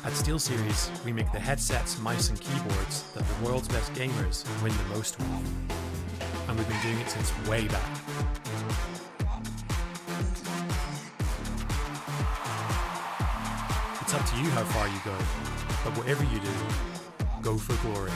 At SteelSeries, we make the headsets, mice and keyboards that the world's best gamers win the most with. And we've been doing it since way back. It's up to you how far you go, but whatever you do, go for glory.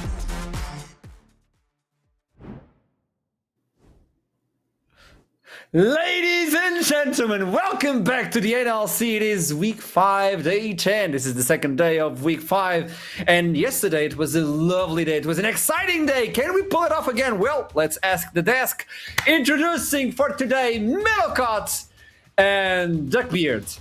Ladies and gentlemen, welcome back to the NLC. It is week 5, day 10. This is the second day of week 5. And yesterday it was a lovely day. It was an exciting day. Can we pull it off again? Well, let's ask the desk. Introducing for today, Middlecott and Duckbeard.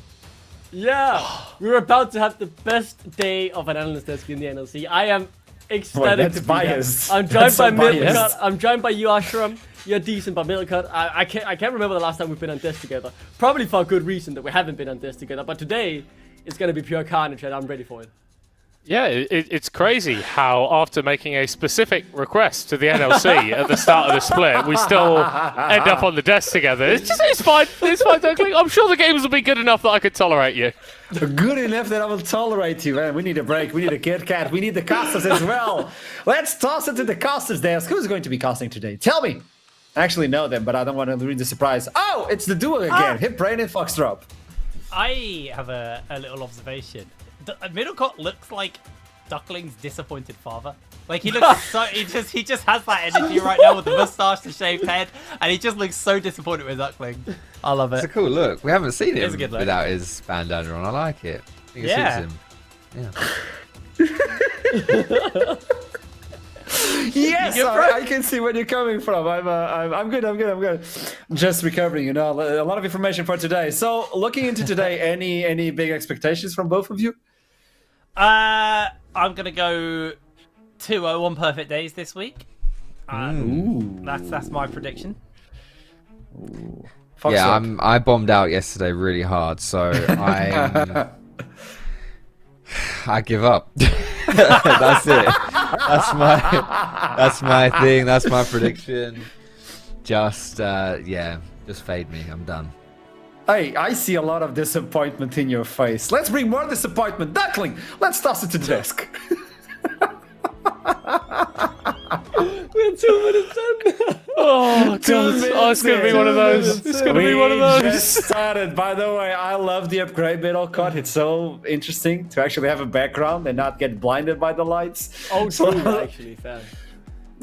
Yeah, we're about to have the best day of an analyst desk in the NLC. I am ecstatic that's to be biased. there. I'm joined by biased. Middlecott. I'm joined by you, Ashram. You're decent, but Middlecott, I can't remember the last time we've been on desk together. Probably for a good reason that we haven't been on desk together. But today, it's going to be pure carnage, and I'm ready for it. Yeah, it's crazy how after making a specific request to the NLC at the start of the split, we still end up on the desk together. It's fine, Duckling. I'm sure the games will be good enough that I could tolerate you. Good enough that I will tolerate you, man. We need a break. We need a Kit Kat. We need the casters as well. Let's toss it to the casters desk. Who's going to be casting today? Tell me. I actually know them, but I don't want to ruin the surprise. Oh, it's the duo again. Hip Brain and Foxdrop. I have a little observation. Middlecott looks like Duckling's disappointed father. Like he looks so he just has that energy right now with the moustache, the shaved head, and he just looks so disappointed with Duckling. I love it. It's a cool look. We haven't seen him a good look. without his bandana on. I like it. I think it suits him. Yeah. Yes, I can see where you're coming from. I'm good. I'm just recovering, you know. A lot of information for today. So, looking into today, any big expectations from both of you? I'm gonna go 2-0 on perfect days this week. That's my prediction. Yeah, I bombed out yesterday really hard, so I give up. That's it. That's my thing. That's my prediction. Just fade me. I'm done. Hey, I see a lot of disappointment in your face. Let's bring more disappointment. Duckling, let's toss it to the desk. We're 2 minutes in. Oh, God. It's going to be one of those. It's going to be one of those. Just started. By the way, I love the upgrade Middlecott. It's so interesting to actually have a background and not get blinded by the lights. Oh, true, actually, fair.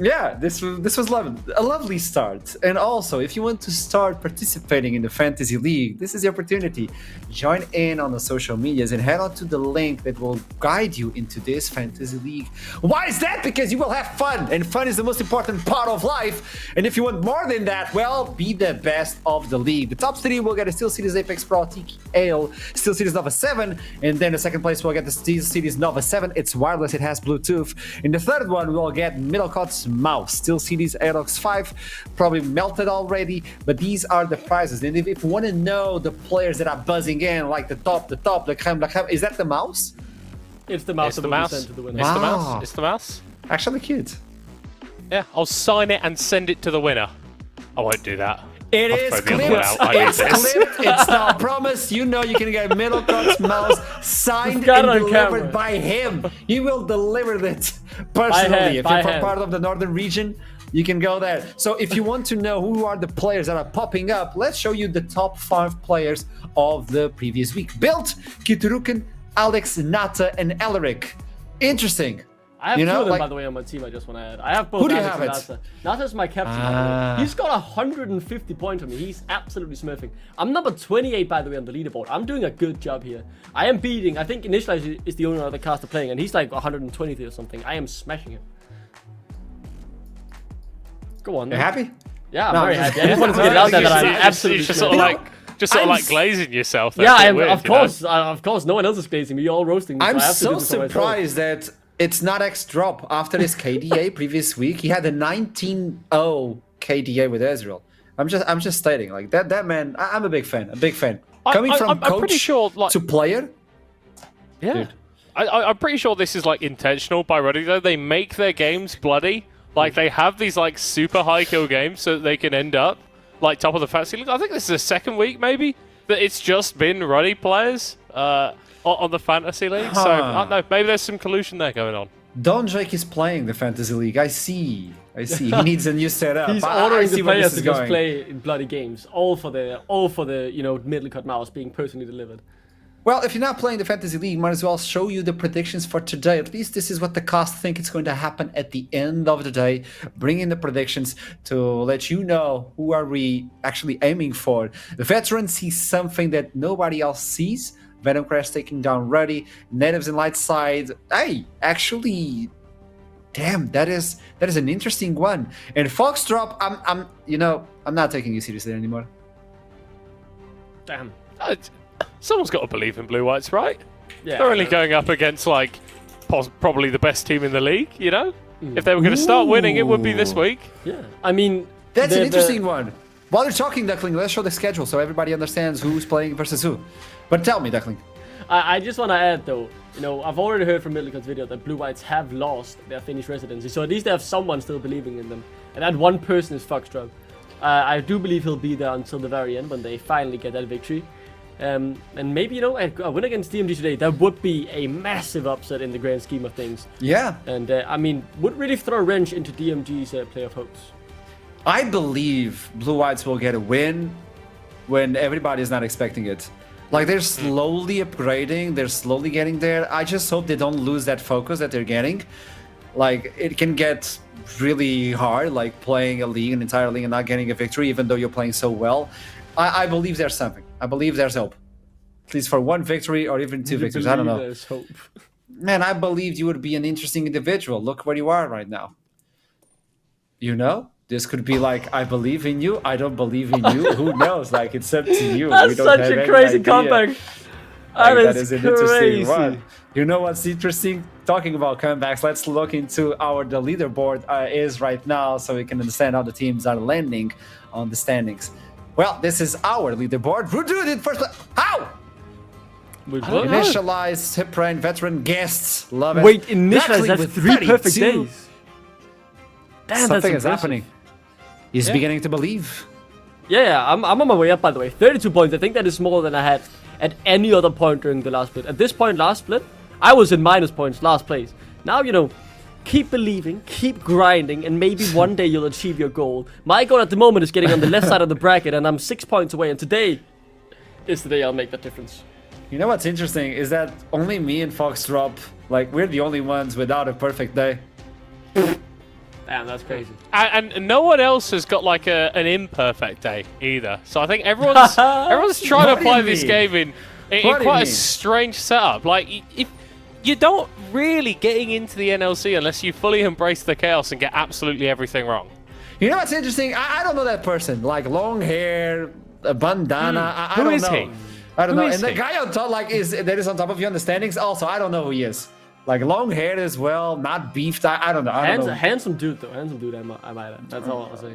Yeah, this was a lovely start. And also, if you want to start participating in the Fantasy League, this is the opportunity. Join in on the social medias and head on to the link that will guide you into this Fantasy League. Why is that? Because you will have fun, and fun is the most important part of life. And if you want more than that, well, be the best of the league. The top 3 will get a SteelSeries Apex Pro Tiki Ale, SteelSeries Nova 7, and then the second place will get the SteelSeries Nova 7. It's wireless, it has Bluetooth. In the third one, we'll get Middlecott's mouse, SteelSeries Aerox 5, probably melted already, but these are the prizes. And if you want to know the players that are buzzing in, like the top, the creme, is that the mouse? It's the mouse. It's the mouse. Sent to the winner. It's the mouse. It's the mouse. Actually cute. Yeah, I'll sign it and send it to the winner. I won't do that. It I'll is throw the other one clipped. out. I need It's this. clipped. It's not a promise. You know you can get Middlecott's mouse signed got and it on delivered camera. by him. He will deliver it personally. If by you're from hand. part of the northern region, you can go there. So if you want to know who are the players that are popping up, let's show you the top 5 players of the previous week. Built, Kituruken, Alex, Nata, and Elric. Interesting. I have You 2 know, of them, like- by the way, on my team. I just want to add. I have both Who do you Alex and have it? Nata. Nata's my captain, by the way. He's got 150 points on me. He's absolutely smurfing. I'm number 28, by the way, on the leaderboard. I'm doing a good job here. I am beating. I think Initialize is the only other caster playing, and he's like 120 or something. I am smashing him. Go on. You Then. happy? Yeah, I'm No, very just- happy. I just wanted to get it out there that I'm You're absolutely just sort of smurfing. like glazing yourself. There. Yeah, It's a I bit am, weird, of you know? course. Of course, no one else is glazing me. You're all roasting me. I'm so I have to do so this for myself. surprised that it's not X drop after his KDA previous week. He had a 19-0 KDA with Ezreal. I'm just stating like that man. I'm a big fan. Coming from I'm coach pretty sure, like, to player. Yeah. Dude. I'm pretty sure this is like intentional by RUD though. They make their games bloody. Like they have these like super high kill games so that they can end up like top of the fantasy league. I think this is the second week maybe that it's just been RUD players. on the fantasy league. So I don't know, maybe there's some collusion there going on. Don Jake is playing the fantasy league. I see. He needs a new setup. He's I ordering see the where this players is to just going. play in bloody games, all for the middle cut mouse being personally delivered. Well, if you're not playing the fantasy league, might as well show you the predictions for today. At least this is what the cast think is going to happen at the end of the day. Bring in the predictions to let you know who are we actually aiming for. The veteran sees something that nobody else sees. Venom Crash taking down Ruddy. Natives in light side. Hey, actually, damn, that is an interesting one. And Foxdrop, I'm not taking you seriously anymore. Damn. Someone's got to believe in Blue Whites, right? Yeah. They're only going up against like probably the best team in the league. You know, if they were going to start winning, it would be this week. Yeah. I mean, That's an interesting one. While you're talking, Duckling, let's show the schedule so everybody understands who's playing versus who. But tell me, Duckling. I just want to add though, I've already heard from Middlecut's video that Blue Whites have lost their Finnish residency, so at least they have someone still believing in them, and that one person is Foxdrop. I do believe he'll be there until the very end when they finally get that victory. And maybe, a win against DMG today, that would be a massive upset in the grand scheme of things. Yeah. And, would really throw a wrench into DMG's playoff hopes. I believe Blue Whites will get a win when everybody's not expecting it. Like, they're slowly upgrading, they're slowly getting there. I just hope they don't lose that focus that they're getting. Like, it can get really hard, like playing an entire league and not getting a victory, even though you're playing so well. I believe there's something. I believe there's hope. At least for one victory or even two victories. I don't know. There's hope. Man, I believed you would be an interesting individual. Look where you are right now. This could be like, I believe in you, I don't believe in you. Who knows? Like, it's up to you. That's We don't such have a any crazy idea. comeback. That is an interesting crazy. one. You know what's interesting? Talking about comebacks, let's look into the leaderboard is right now so we can understand how the teams are landing on the standings. Well, this is our leaderboard. Who did it first? How? Wait, I don't what? know. Initialized, Hipran, veteran, guests. Love it. Wait, initialize, Duckling that's with 3 perfect 32. days. Damn, Something that's is happening. He's beginning to believe. Yeah, I'm on my way up, by the way. 32 points. I think that is more than I had at any other point during the last split. At this point, last split, I was in minus points, last place. Now, keep believing, keep grinding, and maybe one day you'll achieve your goal. My goal at the moment is getting on the left side of the bracket, and I'm 6 points away. And today is the day I'll make that difference. You know what's interesting is that only me and Foxdrop, like, we're the only ones without a perfect day. Damn, that's crazy. And no one else has got like an imperfect day either. So I think everyone's trying What to do you play this mean? game in What do you quite a mean? strange setup. Like, if you don't really getting into the NLC unless you fully embrace the chaos and get absolutely everything wrong. You know what's interesting? I don't know that person. Like, long hair, a bandana. I Who don't is know. he? I don't Who know. is And the he? guy on top, that is on top of you on the standings, also, I don't know who he is. Like, long hair as well, not beefed. I don't know. I don't know. Handsome dude, though. Handsome dude, I might add. That's all I'll say.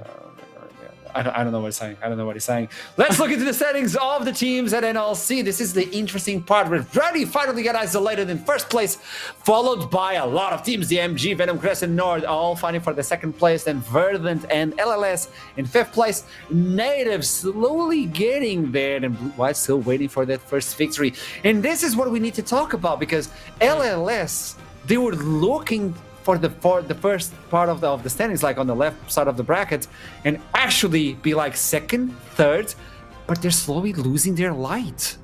I don't know what he's saying. I don't know what he's saying. Let's look into the settings of the teams at NLC. This is the interesting part where Ruddy finally got isolated in first place, followed by a lot of teams. The MG, Venom, Crest, and Nord all fighting for the second place. Then Verdant and LLS in fifth place. Native slowly getting there, and Blue White still waiting for that first victory. And this is what we need to talk about, because LLS, they were looking for the first part of the standings, like on the left side of the bracket, and actually be like second, third, but they're slowly losing their light.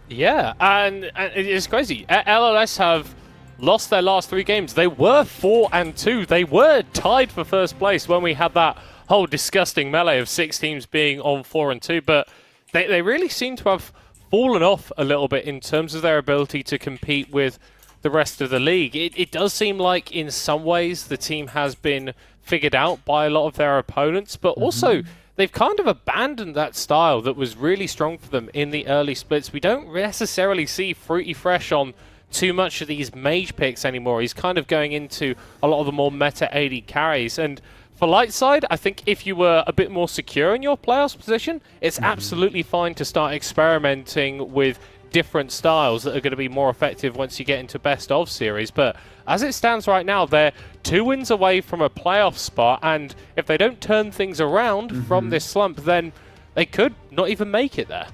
Yeah, and it's crazy. LLS have lost their last 3 games. They were 4-2. They were tied for first place when we had that whole disgusting melee of 6 teams being on 4-2, but they really seem to have fallen off a little bit in terms of their ability to compete with the rest of the league. It does seem like in some ways the team has been figured out by a lot of their opponents, but also they've kind of abandoned that style that was really strong for them in the early splits. We don't necessarily see Fruity Fresh on too much of these mage picks anymore. He's kind of going into a lot of the more meta AD carries, and for Lightside, I think if you were a bit more secure in your playoffs position, it's absolutely fine to start experimenting with different styles that are going to be more effective once you get into best of series. But as it stands right now, they're 2 wins away from a playoff spot, and if they don't turn things around from this slump, then they could not even make it there.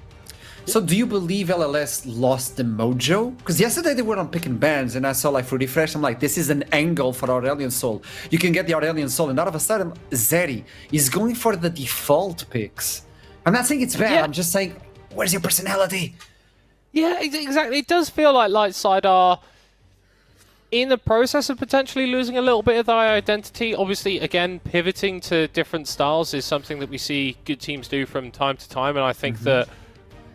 So do you believe LLS lost the mojo? Because yesterday they were on pick and bans, and I saw like for refresh, I'm like, this is an angle for Aurelion Sol. You can get the Aurelion Sol, and all of a sudden, Zeri is going for the default picks. I'm not saying it's bad, Yeah. I'm just saying, where's your personality? Yeah, exactly. It does feel like Lightside are in the process of potentially losing a little bit of their identity. Obviously, again, pivoting to different styles is something that we see good teams do from time to time, and I think that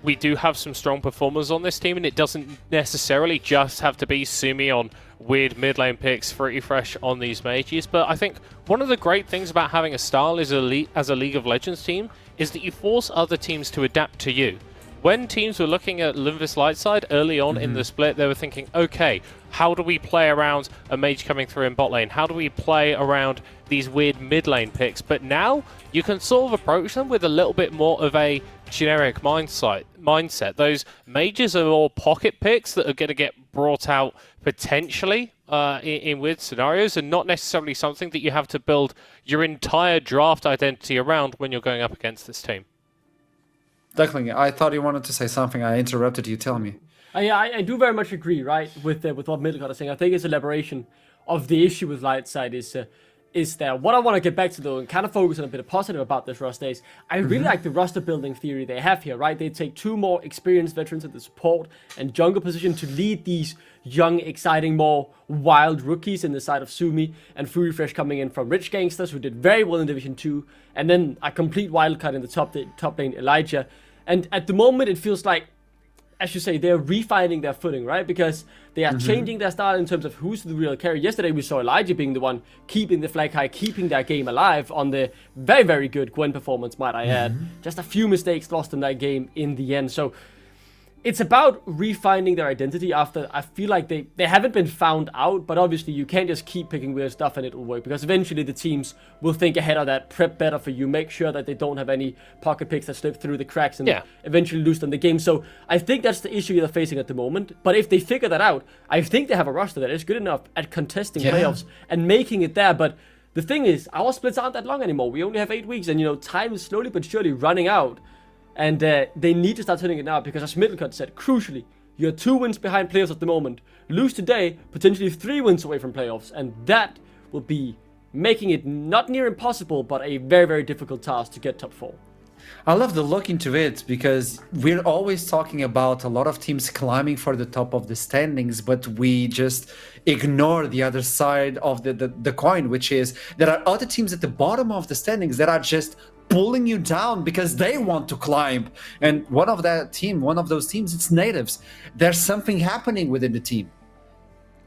we do have some strong performers on this team, and it doesn't necessarily just have to be Sumi on weird mid lane picks, Fruity Fresh on these mages. But I think one of the great things about having a style as a League of Legends team is that you force other teams to adapt to you. When teams were looking at Linvis Lightside early on in the split, they were thinking, okay, how do we play around a mage coming through in bot lane? How do we play around these weird mid lane picks? But now you can sort of approach them with a little bit more of a generic mindset. Those mages are all pocket picks that are going to get brought out potentially in weird scenarios, and not necessarily something that you have to build your entire draft identity around when you're going up against this team. Duckling, I thought you wanted to say something. I interrupted you. Tell me. Yeah, I do very much agree, right, with what Middelgard is saying. I think it's elaboration of the issue with Lightside is that what I want to get back to, though, and kind of focus on a bit of positive about this roster is I really like the roster building theory they have here, right? They take 2 more experienced veterans at the support and jungle position to lead these young, exciting, more wild rookies in the side of Sumi, and Fruity Fresh coming in from Rich Gangsters, who did very well in Division 2, and then a complete wildcard in the top lane, Elijah. And at the moment, it feels like, as you say, they're refining their footing, right? Because they are changing their style in terms of who's the real carry. Yesterday, we saw Elijah being the one keeping the flag high, keeping their game alive on the very, very good Gwen performance, might I add. Just a few mistakes lost in that game in the end. So it's about refining their identity after I feel like they haven't been found out, but obviously you can't just keep picking weird stuff and it will work, because eventually the teams will think ahead of that, prep better for you, make sure that they don't have any pocket picks that slip through the cracks and eventually lose them the game. So I think that's the issue they're facing at the moment. But if they figure that out, I think they have a roster that is good enough at contesting playoffs and making it there. But the thing is, our splits aren't that long anymore. We only have 8 weeks, and time is slowly but surely running out. And they need to start turning it now, because as Middelgard said, crucially, you're 2 wins behind playoffs at the moment. Lose today, potentially 3 wins away from playoffs, and that will be making it not near impossible, but a very, very difficult task to get top 4. I love the look into it, because we're always talking about a lot of teams climbing for the top of the standings, but we just ignore the other side of the coin, which is there are other teams at the bottom of the standings that are just pulling you down because they want to climb. And one of those teams, it's Natives. There's something happening within the team.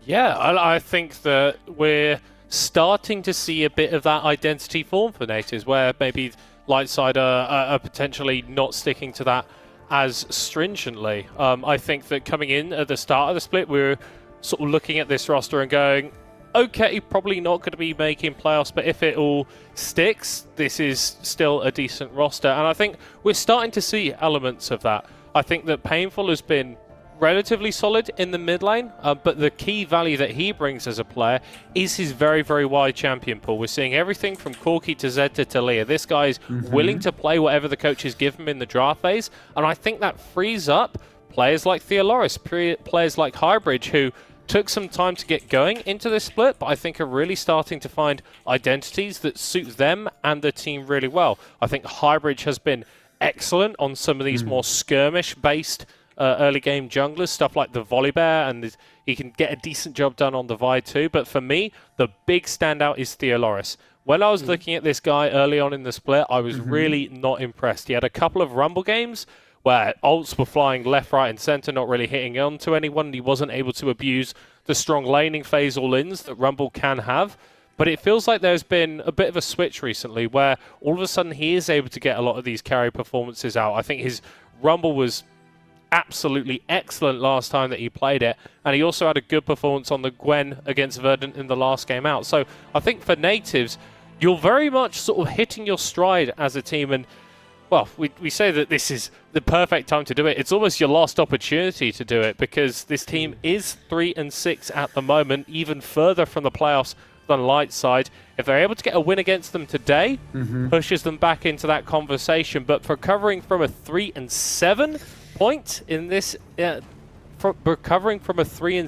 Yeah, I think that we're starting to see a bit of that identity form for Natives, where maybe Lightside are potentially not sticking to that as stringently. I think that coming in at the start of the split, we were sort of looking at this roster and going, okay, probably not going to be making playoffs, but if it all sticks, this is still a decent roster. And I think we're starting to see elements of that. I think that Painful has been relatively solid in the mid lane, but the key value that he brings as a player is his very, very wide champion pool. We're seeing everything from Corki to Zed to Talia. This guy is willing to play whatever the coaches give him in the draft phase, and I think that frees up players like Theoloris, players like Highbridge, who took some time to get going into this split, but I think are really starting to find identities that suit them and the team really well. I think Highbridge has been excellent on some of these more skirmish-based early game junglers, stuff like the Volibear, and he can get a decent job done on the Vi too. But for me, the big standout is Theoloris. When I was looking at this guy early on in the split, I was really not impressed. He had a couple of Rumble games where ults were flying left, right, and center, not really hitting on to anyone, and he wasn't able to abuse the strong laning phase all-ins that Rumble can have. But it feels like there's been a bit of a switch recently where all of a sudden he is able to get a lot of these carry performances out. I think his Rumble was absolutely excellent last time that he played it, and he also had a good performance on the Gwen against Verdant in the last game out. So I think for Natives, you're very much sort of hitting your stride as a team, and well, we say that this is the perfect time to do it. It's almost your last opportunity to do it, because this team is 3-6 at the moment, even further from the playoffs than Lightside. If they're able to get a win against them today, pushes them back into that conversation. But for recovering from a 3-7 point in this, recovering from a 3-7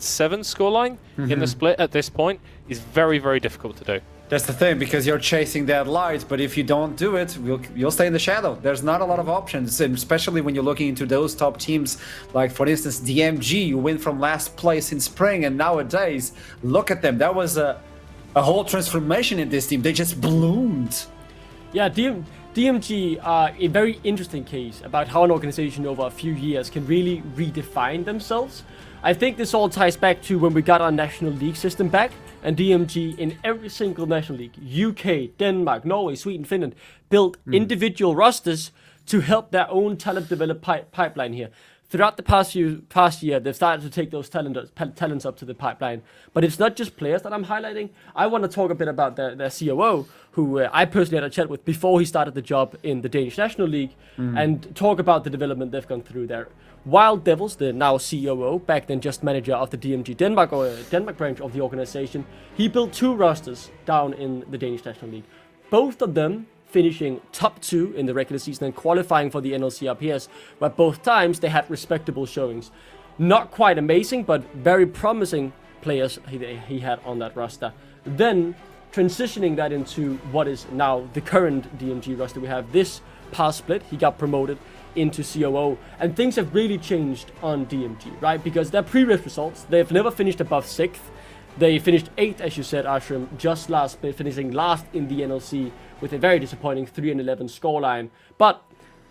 scoreline in the split at this point is very, very difficult to do. That's the thing, because you're chasing that light, but if you don't do it, you'll stay in the shadow. There's not a lot of options, and especially when you're looking into those top teams, like for instance DMG, you win from last place in spring, and nowadays, look at them. That was a whole transformation in this team. They just bloomed. Yeah, DMG are a very interesting case about how an organization over a few years can really redefine themselves. I think this all ties back to when we got our National League system back, and DMG in every single National League, UK, Denmark, Norway, Sweden, Finland, built individual rosters to help their own talent develop pipeline here. Throughout the past year, they've started to take those talents up to the pipeline. But it's not just players that I'm highlighting. I want to talk a bit about their COO, who I personally had a chat with before he started the job in the Danish National League, and talk about the development they've gone through there. Wild Devils, the now COO, back then just manager of the DMG Denmark branch of the organization, he built 2 rosters down in the Danish National League. Both of them finishing top 2 in the regular season and qualifying for the NLC RPS, where both times they had respectable showings. Not quite amazing, but very promising players he had on that roster. Then transitioning that into what is now the current DMG roster we have this past split, he got promoted into COO, and things have really changed on DMG, right? Because their previous results, they've never finished above 6th. They finished 8th, as you said, Ashram, just last split, finishing last in the NLC with a very disappointing 3-11 scoreline. But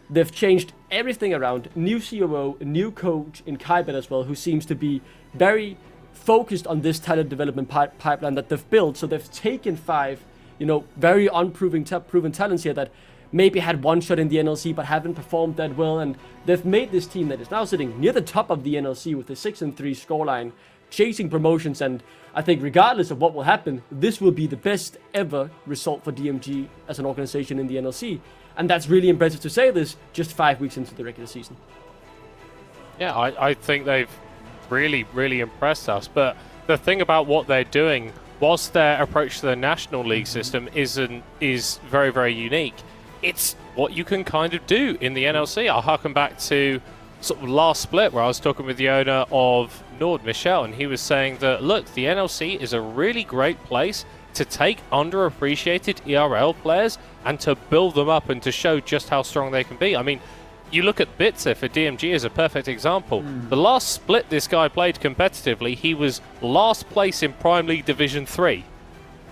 they've changed everything around. New COO, new coach in Kaibet as well, who seems to be very focused on this talent development pipeline that they've built. So they've taken 5, very unproven talents here that maybe had one shot in the NLC but haven't performed that well, and they've made this team that is now sitting near the top of the NLC with a 6-3 scoreline, chasing promotions. And I think regardless of what will happen, this will be the best ever result for DMG as an organization in the NLC, and that's really impressive to say this just 5 weeks into the regular season. Yeah, I think they've really, really impressed us, but the thing about what they're doing, whilst their approach to the National League system is very, very unique, it's what you can kind of do in the NLC. I'll harken back to sort of last split where I was talking with the owner of Nord, Michel, and he was saying that, look, the NLC is a really great place to take underappreciated ERL players and to build them up and to show just how strong they can be. I mean, you look at Bitzer for DMG as a perfect example. The last split this guy played competitively, he was last place in Prime League Division 3.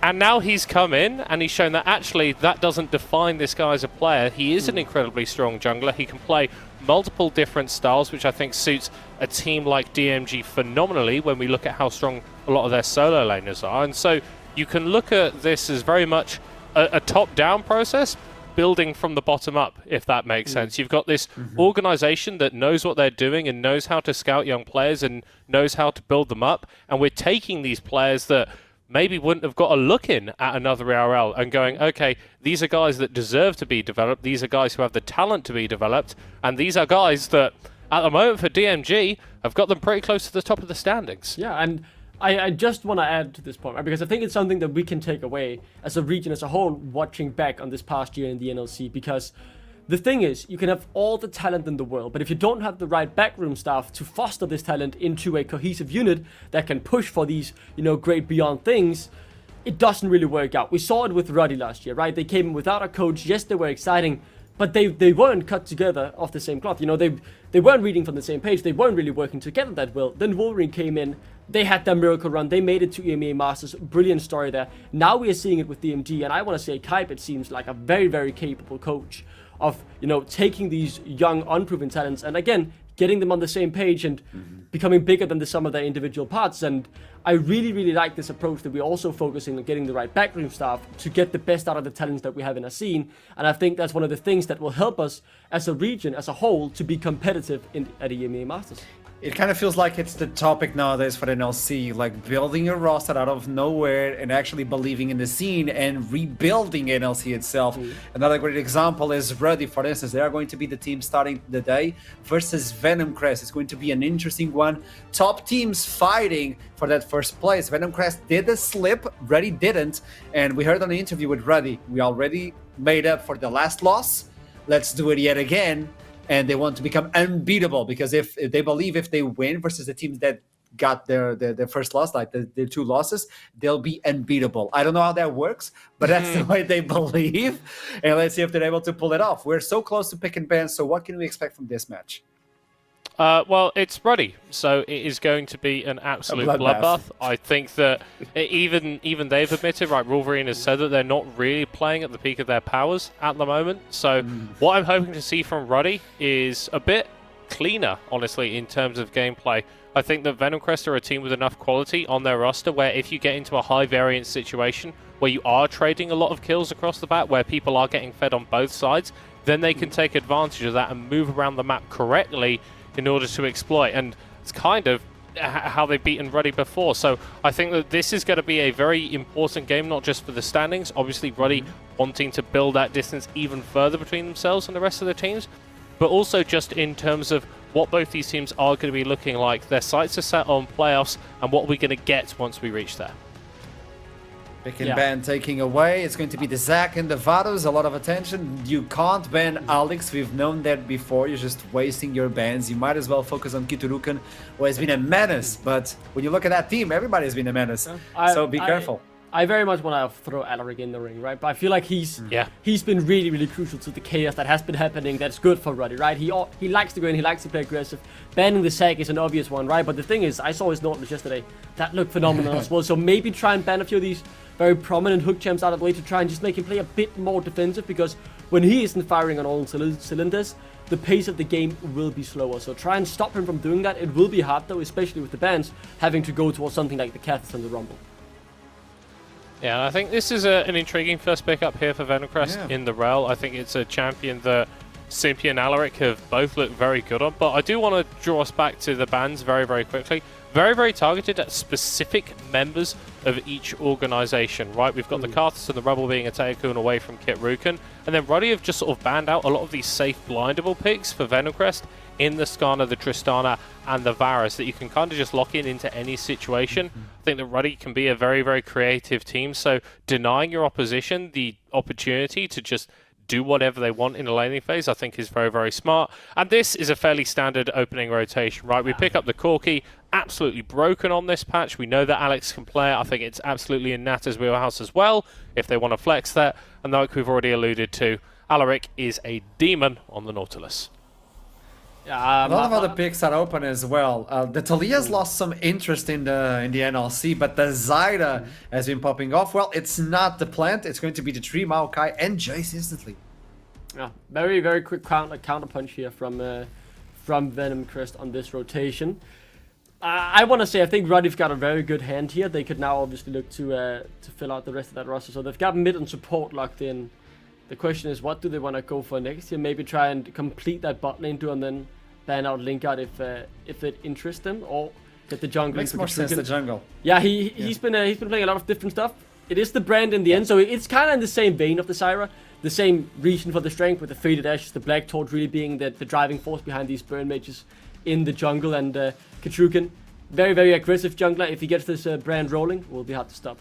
And now he's come in and he's shown that actually that doesn't define this guy as a player. He is an incredibly strong jungler. He can play multiple different styles, which I think suits a team like DMG phenomenally when we look at how strong a lot of their solo laners are. And so you can look at this as very much a top-down process, building from the bottom up, if that makes sense. You've got this organization that knows what they're doing and knows how to scout young players and knows how to build them up. And we're taking these players that maybe wouldn't have got a look in at another ERL and going, okay, these are guys that deserve to be developed, these are guys who have the talent to be developed, and these are guys that, at the moment for DMG, have got them pretty close to the top of the standings. Yeah, and I just want to add to this point, right, because I think it's something that we can take away as a region as a whole, watching back on this past year in the NLC, because the thing is, you can have all the talent in the world, but if you don't have the right backroom staff to foster this talent into a cohesive unit that can push for these, great beyond things, it doesn't really work out. We saw it with RUD last year, right? They came in without a coach. Yes, they were exciting, but they weren't cut together off the same cloth. They weren't reading from the same page. They weren't really working together that well. Then Wolverine came in. They had their miracle run. They made it to EMEA Masters. Brilliant story there. Now we are seeing it with DMG, and I want to say Kaibet seems like a very, very capable coach of, taking these young, unproven talents and, again, getting them on the same page and becoming bigger than the sum of their individual parts. And I really, really like this approach that we're also focusing on getting the right backroom staff to get the best out of the talents that we have in our scene. And I think that's one of the things that will help us as a region, as a whole, to be competitive at the EMEA Masters. It kind of feels like it's the topic nowadays for the NLC, like building a roster out of nowhere and actually believing in the scene and rebuilding NLC itself. Another great example is RUD, for instance. They are going to be the team starting the day versus Venom Crest. It's going to be an interesting one. Top teams fighting for that first place. Venom Crest did a slip, RUD didn't. And we heard on the interview with RUD, we already made up for the last loss. Let's do it yet again. and they want to become unbeatable, because if they believe if they win versus the teams that got their first loss, like their 2 losses, they'll be unbeatable. I don't know how that works, but that's the way they believe, and let's see if they're able to pull it off. We're so close to pick and ban, so what can we expect from this match? Well, it's Ruddy, so it is going to be an absolute bloodbath. I think that even they've admitted, right, Wolverine has said that they're not really playing at the peak of their powers at the moment. So what I'm hoping to see from Ruddy is a bit cleaner, honestly, in terms of gameplay. I think that Venomcrest are a team with enough quality on their roster where if you get into a high variance situation where you are trading a lot of kills across the bat, where people are getting fed on both sides, then they can take advantage of that and move around the map correctly in order to exploit, and it's kind of how they've beaten Ruddy before. So I think that this is going to be a very important game, not just for the standings, obviously Ruddy wanting to build that distance even further between themselves and the rest of the teams, but also just in terms of what both these teams are going to be looking like. Their sights are set on playoffs, and what we're going to get once we reach there. Pick and ban taking away. It's going to be the Zac and the Vados. A lot of attention. You can't ban Alex. We've known that before. You're just wasting your bans. You might as well focus on Kiturukan, who has been a menace. But when you look at that team, everybody's been a menace. So be careful. I very much want to throw Alaric in the ring, right? But I feel like he's been really, really crucial to the chaos that has been happening. That's good for Ruddy, right? He likes to go in, he likes to play aggressive. Banning the Zac is an obvious one, right? But the thing is, I saw his Nautilus yesterday. That looked phenomenal as well. So maybe try and ban a few of these very prominent hook champs out of the way to try and just make him play a bit more defensive, because when he isn't firing on all cylinders, the pace of the game will be slower. So try and stop him from doing that. It will be hard though, especially with the bans having to go towards something like the Cats and the Rumble. Yeah, I think this is an intriguing first pickup here for Venomcrest in the Rel. I think it's a champion that Simpy and Alaric have both looked very good on, but I do want to draw us back to the bans very, very quickly. Very, very targeted at specific members of each organization, right? We've got the Karthus and the Rebel being a Taekun away from Kit Ruken, and then Ruddy have just sort of banned out a lot of these safe blindable picks for Venomcrest in the Skarner, the Tristana, and the Varus that you can kind of just lock in into any situation. I think that Ruddy can be a very, very creative team, so denying your opposition the opportunity to just do whatever they want in the laning phase, I think is very, very smart. And this is a fairly standard opening rotation, right? We pick up the Corki, absolutely broken on this patch. We know that Alex can play it. I think it's absolutely in Nata's wheelhouse as well, if they want to flex that. And like we've already alluded to, Alaric is a demon on the Nautilus. A lot of other picks are open as well. The Talia's lost some interest in the NLC, but the Zyra has been popping off. Well, it's not the plant. It's going to be the tree, Maokai, and Jace instantly. Yeah, very, very quick counter punch here from Venomcrest on this rotation. I want to say I think Ruddy've got a very good hand here. They could now obviously look to fill out the rest of that roster. So they've got mid and support locked in. The question is, what do they want to go for next year? Maybe try and complete that bot lane duel and then ban out Lingard if it interests them, or get the jungle. Makes more sense, the jungle. Yeah, he's been playing a lot of different stuff. It is the brand in the end, so it's kind of in the same vein of the Zyra, the same reason for the strength, with the Faded Ashes, the Black Torch really being the driving force behind these burn mages in the jungle, and Katrukin, very, very aggressive jungler. If he gets this brand rolling, will be hard to stop.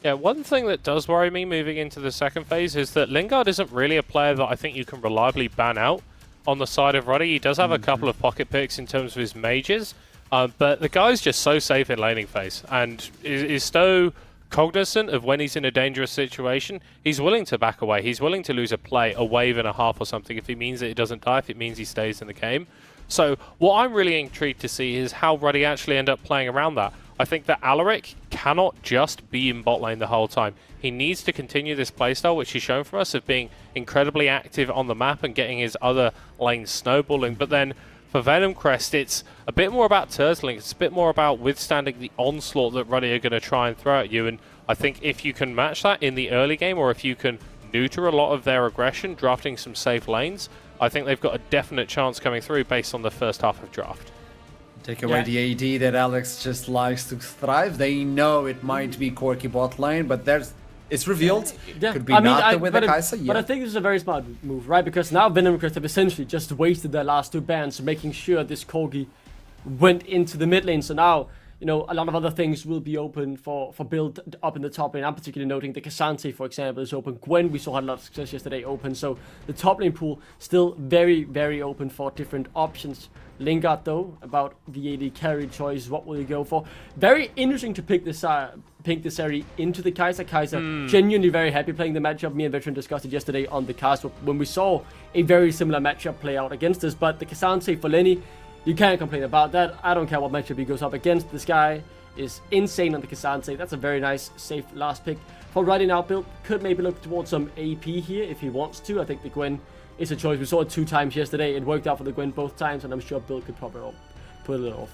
Yeah, one thing that does worry me moving into the second phase is that Lingard isn't really a player that I think you can reliably ban out on the side of Ruddy. He does have a couple of pocket picks in terms of his mages, but the guy's just so safe in laning phase and is so cognizant of when he's in a dangerous situation. He's willing to back away. He's willing to lose a play, a wave and a half or something, if it means that he doesn't die, if it means he stays in the game. So what I'm really intrigued to see is how Ruddy actually end up playing around that. I think that Alaric cannot just be in bot lane the whole time. He needs to continue this playstyle, which he's shown for us, of being incredibly active on the map and getting his other lanes snowballing. But then for Venomcrest, it's a bit more about turtling. It's a bit more about withstanding the onslaught that Ruddy are going to try and throw at you. And I think if you can match that in the early game, or if you can neuter a lot of their aggression, drafting some safe lanes, I think they've got a definite chance coming through based on the first half of draft. Take away the AD that Alex just likes to thrive. They know it might be Corki bot lane, but it's revealed. Could be not with the Kai'Sa. But I think this is a very smart move, right? Because now Venomcrest have essentially just wasted their last two bans, making sure this Corgi went into the mid lane. So now you know, a lot of other things will be open for build up in the top lane. I'm particularly noting the Cassante, for example, is open. Gwen, we saw had a lot of success yesterday, open. So the top lane pool still very, very open for different options. Lingard, though, about the AD carry choice, what will you go for? Very interesting to pick this Sari into the Kai'Sa. Kai'Sa genuinely very happy playing the matchup. Me and Veteran discussed it yesterday on the cast when we saw a very similar matchup play out against us. But the Cassante for Lenny, you can't complain about that. I don't care what matchup he goes up against. This guy is insane on the Cassante. That's a very nice, safe last pick. For Ruddy now, build could maybe look towards some AP here if he wants to. I think the Gwen is a choice. We saw it 2 times yesterday. It worked out for the Gwen both times, and I'm sure Bill could probably put it off.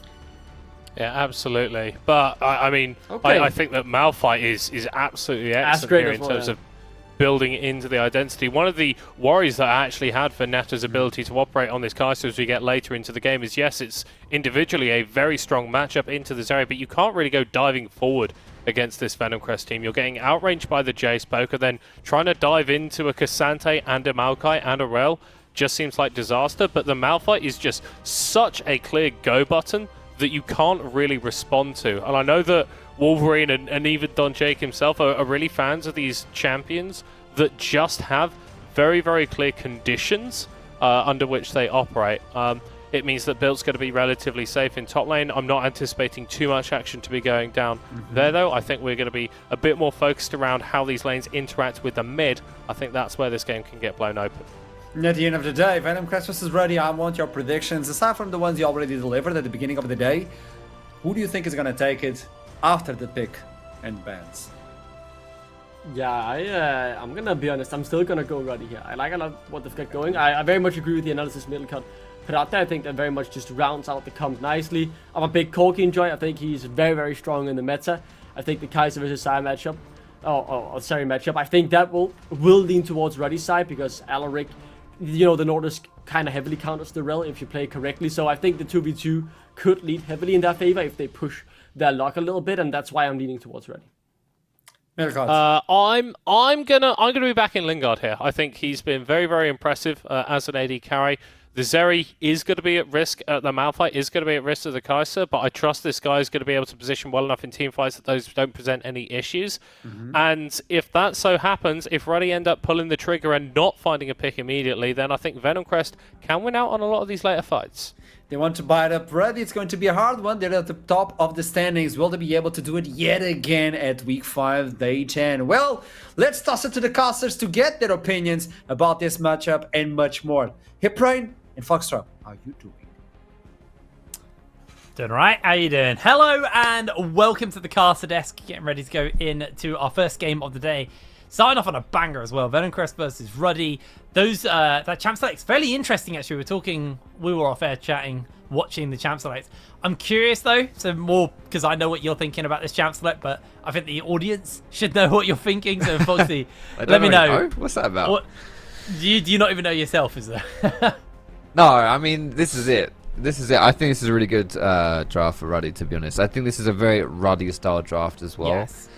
Yeah, absolutely. But I mean, Okay. I think that Malphite is absolutely That's excellent great here as in well, terms yeah. of building into the identity. One of the worries that I actually had for Nata's ability to operate on this Kai'Sa as we get later into the game is, yes, it's individually a very strong matchup into this area, but you can't really go diving forward against this Venom Crest team. You're getting outranged by the Jace poker, then trying to dive into a Cassante and a Maokai and a Rel just seems like disaster, but the Malphite is just such a clear go button that you can't really respond to. And I know that Wolverine and even Don Jake himself are really fans of these champions that just have very, very clear conditions under which they operate. It means that Build's going to be relatively safe in top lane. I'm not anticipating too much action to be going down there, though. I think we're going to be a bit more focused around how these lanes interact with the mid. I think that's where this game can get blown open. At the end of the day, Venom Crest versus Ruddy, I want your predictions. Aside from the ones you already delivered at the beginning of the day, who do you think is going to take it after the pick and bans? Yeah, I'm gonna be honest. I'm still gonna go Ruddy here. I like a lot what they've got going. I very much agree with the analysis middle cut put out there. I think that very much just rounds out the comp nicely. I'm a big Corki enjoy. I think he's very, very strong in the meta. I think the Kai'Sa versus Sari matchup, Sari matchup, I think that will lean towards Ruddy's side because Alaric, you know, the Nordisk kind of heavily counters the Rel if you play correctly. So I think the 2v2 could lead heavily in their favor if they push their luck a little bit, and that's why I'm leaning towards Ruddy. I'm gonna be back in Lingard here. I think he's been very, very impressive as an AD carry. The Zeri is going to be at risk. The Malphite is going to be at risk of the Kai'Sa, but I trust this guy is going to be able to position well enough in team fights that those don't present any issues. And if that so happens, if Ruddy end up pulling the trigger and not finding a pick immediately, then I think Venom Crest can win out on a lot of these later fights. They want to buy it up Ruddy. It's going to be a hard one. They're at the top of the standings. Will they be able to do it yet again at week 5, day 10? Well, let's toss it to the casters to get their opinions about this matchup and much more. Hiprain and Foxtrot, how are you doing? Doing right. How you doing? Hello and welcome to the caster desk. Getting ready to go into our first game of the day. Starting off on a banger as well. Venom Crest versus Ruddy. That champ select's fairly interesting actually. We were off air chatting, watching the champ selects. I'm curious though, so more because I know what you're thinking about this champ select, but I think the audience should know what you're thinking. So Foxy, let me know. What's that about? Do you not even know yourself, is there? No, I mean, this is it. I think this is a really good draft for Ruddy, to be honest. I think this is a very Ruddy style draft as well. Yes.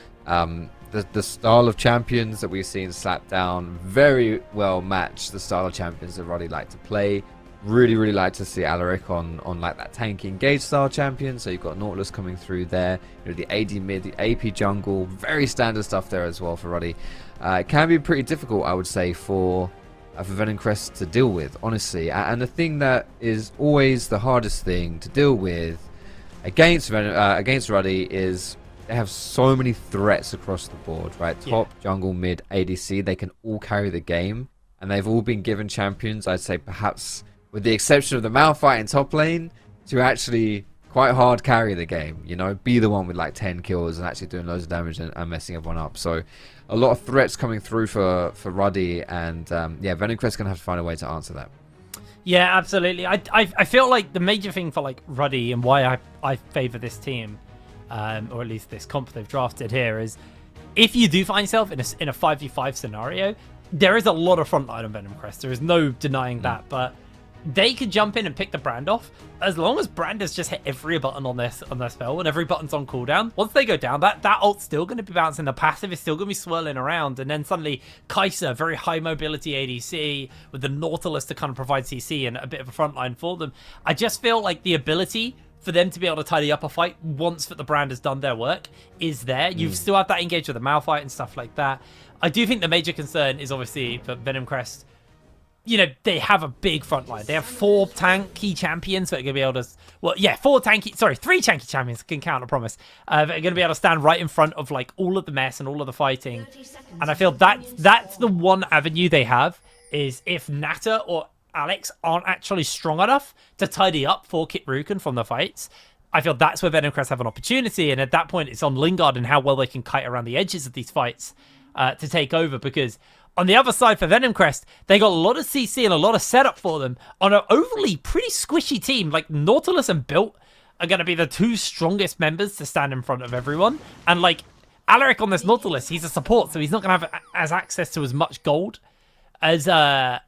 The style of champions that we've seen slap down very well match the style of champions that Ruddy like to play. Really like to see Alaric on like that tanky engage style champion. So you've got Nautilus coming through there. You know, the AD mid, the AP jungle, very standard stuff there as well for Ruddy. It can be pretty difficult, I would say, for Venom Crest to deal with, honestly. And the thing that is always the hardest thing to deal with against Ruddy is they have so many threats across the board, right? Top, jungle, mid, ADC, they can all carry the game. And they've all been given champions, I'd say perhaps with the exception of the Malphite in top lane, to actually quite hard carry the game, you know, be the one with like 10 kills and actually doing loads of damage and messing everyone up. So a lot of threats coming through for Ruddy, and yeah, Venom Crest's gonna have to find a way to answer that. Yeah, absolutely. I feel like the major thing for like Ruddy and why I favor this team, or at least this comp they've drafted here, is if you do find yourself in a 5v5 scenario, there is a lot of frontline on Venom Crest. There is no denying that, but they could jump in and pick the brand off as long as brand has just hit every button on their spell and every button's on cooldown. Once they go down, that ult's still going to be bouncing. The passive is still going to be swirling around, and then suddenly Kai'Sa, very high mobility ADC with the Nautilus to kind of provide CC and a bit of a frontline for them. I just feel like the ability for them to be able to tidy up a fight once that the brand has done their work is there. You still have that engage with the Malphite and stuff like that. I do think the major concern is obviously for Venom Crest. You know, they have a big front line. They have 4 tanky champions that are going to be able to... Well, yeah, 3 tanky champions, can count, I promise. That are going to be able to stand right in front of, like, all of the mess and all of the fighting. And I feel that's the one avenue they have, is if Nata or Alex aren't actually strong enough to tidy up for Kit Ruken from the fights, I feel that's where Venom Crest have an opportunity. And at that point, it's on Lingard and how well they can kite around the edges of these fights to take over, because... On the other side for Venom Crest, they got a lot of CC and a lot of setup for them on an overly pretty squishy team. Like, Nautilus and Built are going to be the 2 strongest members to stand in front of everyone. And, like, Alaric on this Nautilus, he's a support, so he's not going to have as access to as much gold as like,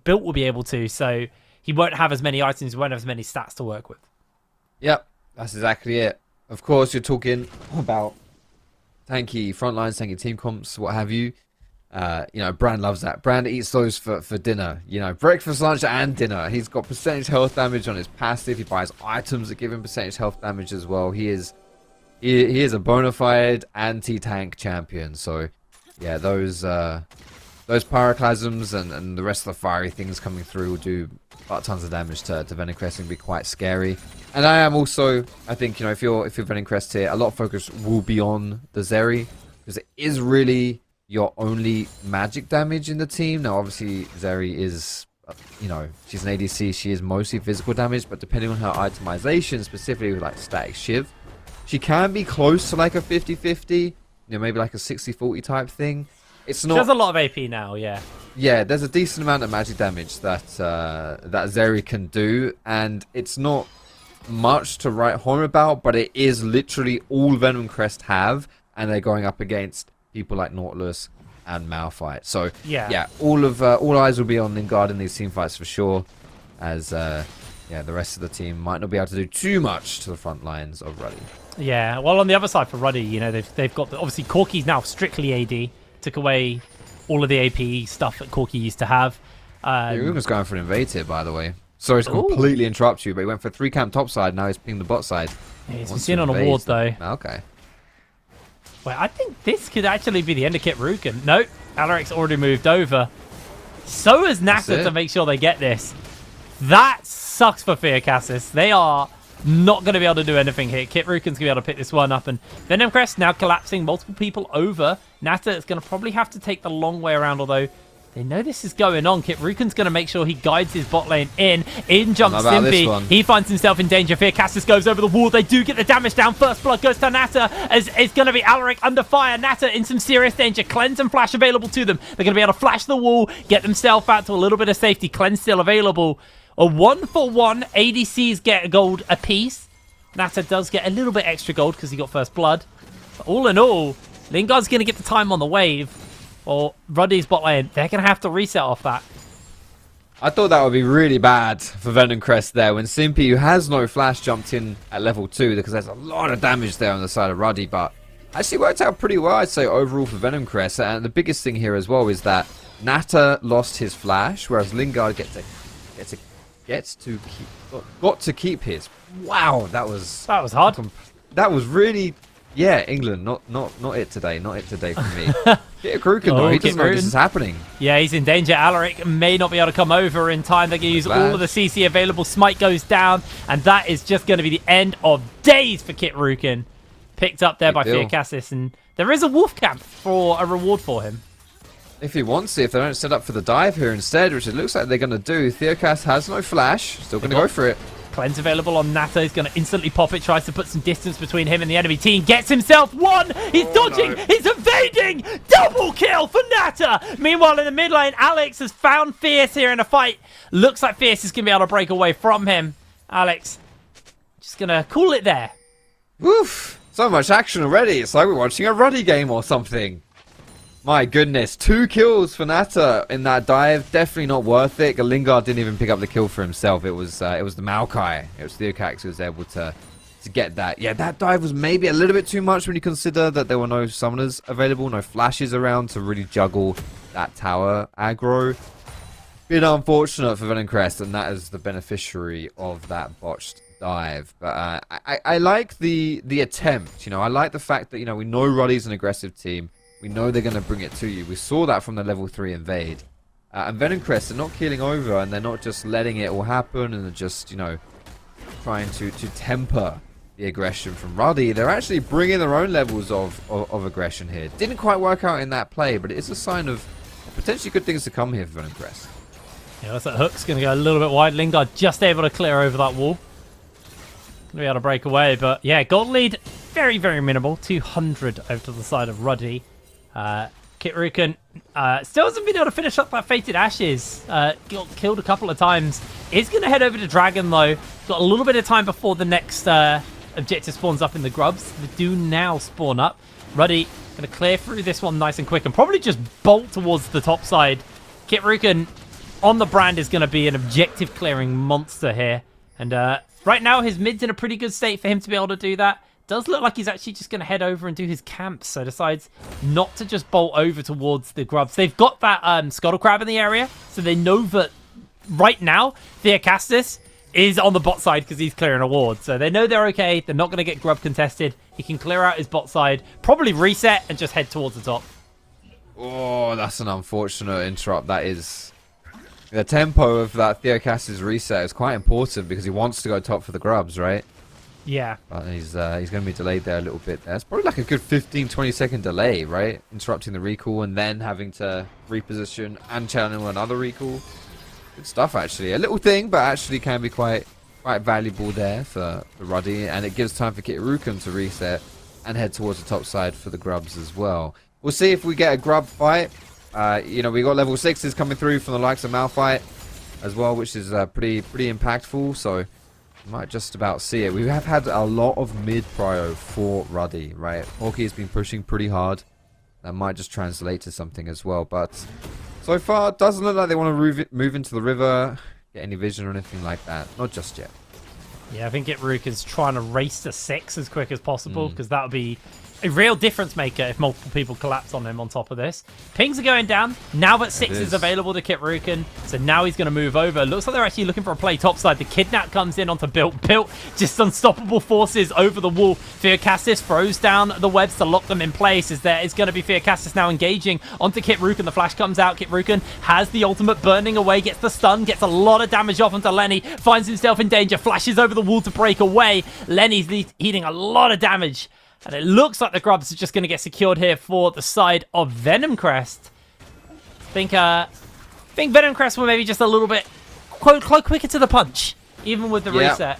Built will be able to. So he won't have as many items, he won't have as many stats to work with. Yep, that's exactly it. Of course, you're talking about tanky front lines, tanky team comps, what have you. You know, Brand loves that. Brand eats those for dinner. You know, breakfast, lunch, and dinner. He's got percentage health damage on his passive. He buys items that give him percentage health damage as well. He is a bona fide anti-tank champion. So, yeah, those pyroclasms and the rest of the fiery things coming through will do tons of damage to Venom Crest and be quite scary. And I am also, I think, you know, if you're Venom Crest here, a lot of focus will be on the Zeri, because it is really your only magic damage in the team. Now, obviously, Zeri is, you know, she's an ADC. She is mostly physical damage, but depending on her itemization, specifically with, like, Static Shiv, she can be close to, like, a 50-50, you know, maybe, like, a 60-40 type thing. It's not... She has a lot of AP now, yeah. Yeah, there's a decent amount of magic damage that that Zeri can do, and it's not much to write home about, but it is literally all Venom Crest have, and they're going up against people like Nautilus and Malphite. So yeah, all eyes will be on Lingard in these team fights for sure, as yeah, the rest of the team might not be able to do too much to the front lines of Ruddy. Yeah, well, on the other side for Ruddy, you know, they've got obviously Corki's now strictly AD, took away all of the AP stuff that Corki used to have. Rugen's going for an invade here, by the way. Sorry to completely interrupt you, but he went for 3 camp top side, now he's pinged the bot side. Yeah, he's been seen on a ward, though. Okay. Wait, I think this could actually be the end of Kit Ruken. Nope, Alaric's already moved over. So has Nata to make sure they get this. That sucks for Fear Cassis. They are not going to be able to do anything here. Kit Ruken's going to be able to pick this one up, and Venom Crest now collapsing multiple people over. Nata is going to probably have to take the long way around, although they know this is going on. Kit Ruken's going to make sure he guides his bot lane in. In jumps Simpy. He finds himself in danger. Fear Cassis goes over the wall. They do get the damage down. First blood goes to Nata, as it's going to be Alaric under fire. Nata in some serious danger. Cleanse and flash available to them. They're going to be able to flash the wall, get themselves out to a little bit of safety. Cleanse still available. A 1-for-1. ADCs get a gold apiece. Nata does get a little bit extra gold because he got first blood. But all in all, Lingard's going to get the time on the wave. Or Ruddy's bot lane, they're going to have to reset off that. I thought that would be really bad for Venom Crest there when Simpy, who has no flash, jumped in at level 2 because there's a lot of damage there on the side of Ruddy, but actually worked out pretty well, I'd say, overall for Venom Crest. And the biggest thing here as well is that Nata lost his flash, whereas Lingard got to keep his. Wow, that was hard. That was really... Yeah, England, not it today. Not it today for me. Kit Ruken, though, he doesn't know this is happening. Yeah, he's in danger. Alaric may not be able to come over in time. They're going to use all of the CC available. Smite goes down, and that is just going to be the end of days for Kit Ruken. Picked up there by Fear Cassis, and there is a wolf camp for a reward for him. If he wants it, if they don't set up for the dive here instead, which it looks like they're going to do. Theocast has no flash, still going to go for it. Cleanse available on Nata. He's going to instantly pop it. Tries to put some distance between him and the enemy team. Gets himself one. He's dodging. No. He's evading. Double kill for Nata. Meanwhile, in the mid lane, Alex has found Fierce here in a fight. Looks like Fierce is going to be able to break away from him. Alex just going to call it there. Woof. So much action already. It's like we're watching a Ruddy game or something. My goodness, 2 kills for Nata in that dive. Definitely not worth it. Lingard didn't even pick up the kill for himself. It was the Maokai. It was Theocax who was able to get that. Yeah, that dive was maybe a little bit too much when you consider that there were no summoners available, no flashes around to really juggle that tower aggro. Bit unfortunate for Venom Crest, and that is the beneficiary of that botched dive. But I like the attempt. You know, I like the fact that, you know, we know Ruddy's an aggressive team. We know they're going to bring it to you. We saw that from the level 3 invade. And Venomcrest are not keeling over, and they're not just letting it all happen, and they're just, you know, trying to temper the aggression from Ruddy. They're actually bringing their own levels of aggression here. Didn't quite work out in that play, but it's a sign of potentially good things to come here for Venomcrest. Yeah, that's that hook's going to go a little bit wide. Lingard just able to clear over that wall. Going to be able to break away, but yeah, gold lead very, very minimal. 200 over to the side of Ruddy. Kitruken still hasn't been able to finish up that Fated Ashes. Got killed a couple of times. Is going to head over to Dragon, though. Got a little bit of time before the next objective spawns up in the grubs. They do now spawn up. Ruddy going to clear through this one nice and quick and probably just bolt towards the top side. Kitruken on the brand is going to be an objective clearing monster here. And right now, his mid's in a pretty good state for him to be able to do that. Does look like he's actually just going to head over and do his camp, so decides not to just bolt over towards the grubs. They've got that Scuttle Crab in the area, so they know that right now, Theocastus is on the bot side because he's clearing a ward. So they know they're okay. They're not going to get grub contested. He can clear out his bot side, probably reset, and just head towards the top. Oh, that's an unfortunate interrupt. That is... The tempo of that Theocastus reset is quite important because he wants to go top for the grubs, right? Yeah. But he's going to be delayed there a little bit. That's probably like a good 15-20 second delay, right? Interrupting the recall and then having to reposition and channel another recall. Good stuff, actually. A little thing, but actually can be quite valuable there for Ruddy. And it gives time for Kitruken to reset and head towards the top side for the grubs as well. We'll see if we get a grub fight. You know, we got level 6s coming through from the likes of Malphite as well, which is pretty impactful. So... might just about see it. We have had a lot of mid-prio for Ruddy, right? Hawkeye has been pushing pretty hard. That might just translate to something as well. But so far, it doesn't look like they want to move into the river, get any vision or anything like that. Not just yet. Yeah, I think Kitruken's trying to race to 6 as quick as possible because that would be a real difference maker if multiple people collapse on him on top of this. Pings are going down. Now that 6 is available to Kitruken, so now he's going to move over. Looks like they're actually looking for a play topside. The Kidnap comes in onto Built. Built, just unstoppable forces over the wall. Theocastus throws down the webs to lock them in place as there is going to be Theocastus now engaging onto Kitruken. The flash comes out. Kitruken has the ultimate burning away, gets the stun, gets a lot of damage off onto Lenny, finds himself in danger, flashes over the wall to break away. Lenny's eating a lot of damage. And it looks like the grubs are just going to get secured here for the side of Venomcrest. Think Venomcrest were maybe just a little bit quite quicker to the punch, even with the reset.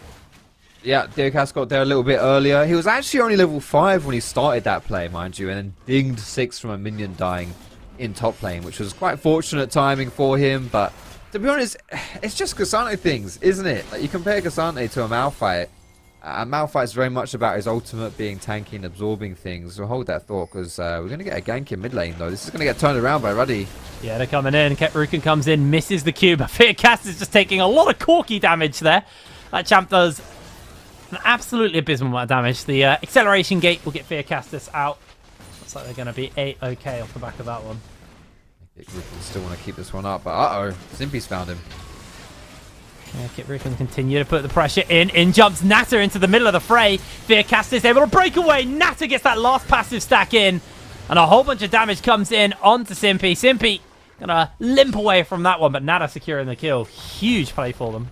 Yeah, Theocastus got there a little bit earlier. He was actually only level 5 when he started that play, mind you, and then dinged 6 from a minion dying in top lane, which was quite fortunate timing for him. But to be honest, it's just Cassante things, isn't it? Like, you compare Cassante to a Malphite. Malphite's very much about his ultimate being tanky and absorbing things. So hold that thought because we're going to get a gank in mid lane though. This is going to get turned around by Ruddy. Yeah, they're coming in. Kitruken comes in, misses the cube. Theocastus is just taking a lot of corky damage there. That champ does an absolutely abysmal amount of damage. The acceleration gate will get Theocastus out. Looks like they're going to be A-OK off the back of that one. Kitruken still want to keep this one up, but uh-oh, Simpy's found him. Yeah, Kitruken continue to put the pressure in. In jumps Natter into the middle of the fray. Theocastus able to break away. Natter gets that last passive stack in. And a whole bunch of damage comes in onto Simpy. Simpy gonna limp away from that one, but Natter securing the kill. Huge play for them.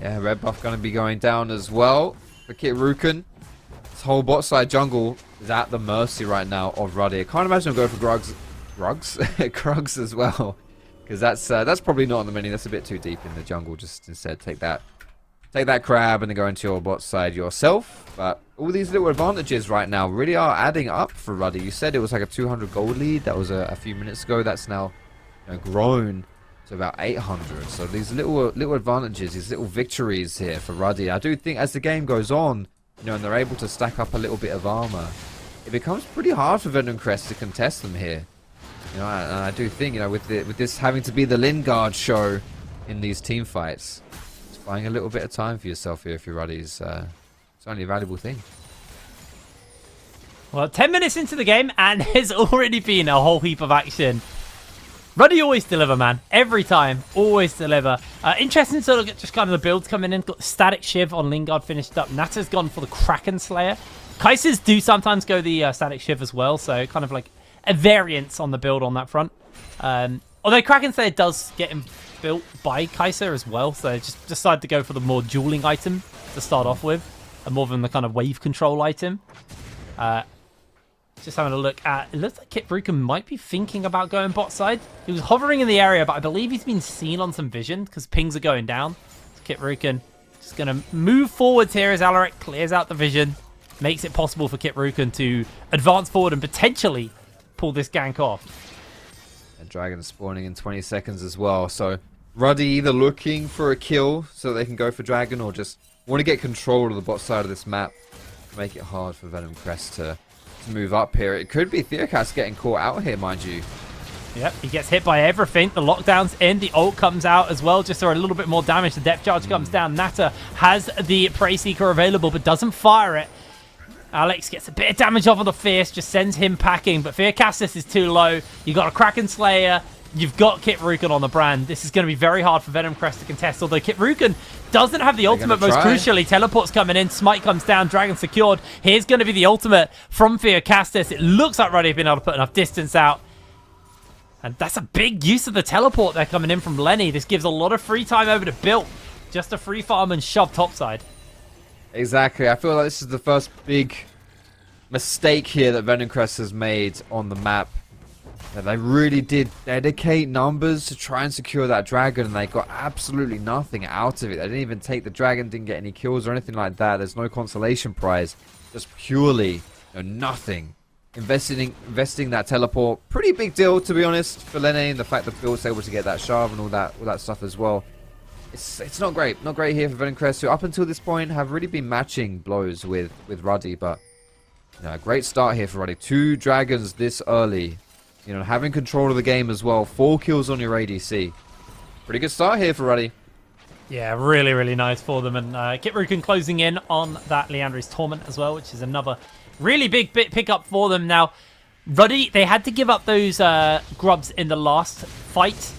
Yeah, red buff gonna be going down as well for Kitruken. This whole bot side jungle is at the mercy right now of Ruddy. I can't imagine him go for Krugs as well. Because that's probably not on the menu. That's a bit too deep in the jungle. Just instead take that crab and then go into your bot side yourself. But all these little advantages right now really are adding up for Ruddy. You said it was like a 200 gold lead. That was a few minutes ago. That's now grown to about 800. So these little advantages, these little victories here for Ruddy. I do think as the game goes on, and they're able to stack up a little bit of armor, it becomes pretty hard for Venomcrest to contest them here. And I do think, with this having to be the Lingard show in these team fights, it's buying a little bit of time for yourself here if you're Ruddy's. It's only a valuable thing. Well, 10 minutes into the game, and there's already been a whole heap of action. Ruddy always deliver, man. Every time. Always deliver. Interesting to look at just kind of the builds coming in. Got the Static Shiv on Lingard finished up. Nata's gone for the Kraken Slayer. Kaisers do sometimes go the Static Shiv as well. So kind of like a variance on the build on that front. Although Kraken Slayer does get him built by Kaiser as well. So just decided to go for the more dueling item to start off with. More than the kind of wave control item. Just having a look at... It looks like Kit Ruken might be thinking about going bot side. He was hovering in the area, but I believe he's been seen on some vision because pings are going down. So Kit Ruken just going to move forwards here as Alaric clears out the vision. Makes it possible for Kit Ruken to advance forward and potentially pull this gank off. And Dragon spawning in 20 seconds as well. So Ruddy either looking for a kill so they can go for Dragon or just want to get control of the bot side of this map. Make it hard for Venom Crest to move up here. It could be Theocast getting caught out here, mind you. Yep, he gets hit by everything. The lockdown's in. The ult comes out as well, just for a little bit more damage. The depth charge comes down. Nata has the Prey Seeker available, but doesn't fire it. Alex gets a bit of damage off of the Fierce, just sends him packing, but Theocastus is too low. You've got a Kraken Slayer. You've got Kit Ruken on the brand. This is going to be very hard for Venom Crest to contest, although Kit Ruken doesn't have the ultimate, most crucially. Teleport's coming in, Smite comes down, Dragon secured. Here's going to be the ultimate from Theocastus. It looks like Ruddy have been able to put enough distance out. And that's a big use of the teleport there coming in from Lenny. This gives a lot of free time over to Built. Just a free farm and shove topside. Exactly. I feel like this is the first big mistake here that Venom Crest has made on the map. They really did dedicate numbers to try and secure that dragon, and they got absolutely nothing out of it. They didn't even take the dragon, didn't get any kills or anything like that. There's no consolation prize. Just purely nothing. Investing that teleport, pretty big deal to be honest for Lenny, and the fact that Bill's able to get that shove and all that stuff as well. It's not great. Not great here for Venom Crest, who up until this point have really been matching blows with Ruddy, but a great start here for Ruddy. 2 dragons this early. Having control of the game as well. 4 kills on your ADC. Pretty good start here for Ruddy. Yeah, really, really nice for them. And Kit Ruken closing in on that Leandri's Torment as well, which is another really big pickup for them. Now, Ruddy, they had to give up those grubs in the last fight,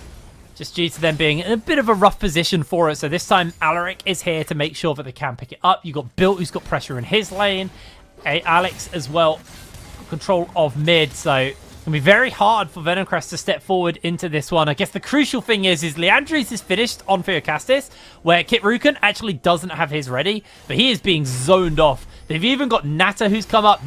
just due to them being in a bit of a rough position for it. So this time, Alaric is here to make sure that they can pick it up. You've got Built, who's got pressure in his lane. Alex as well, control of mid. So it's going to be very hard for Venom Crest to step forward into this one. I guess the crucial thing is Leandris is finished on Theocastus, where Kit Ruken actually doesn't have his ready, but he is being zoned off. They've even got Nata who's come up.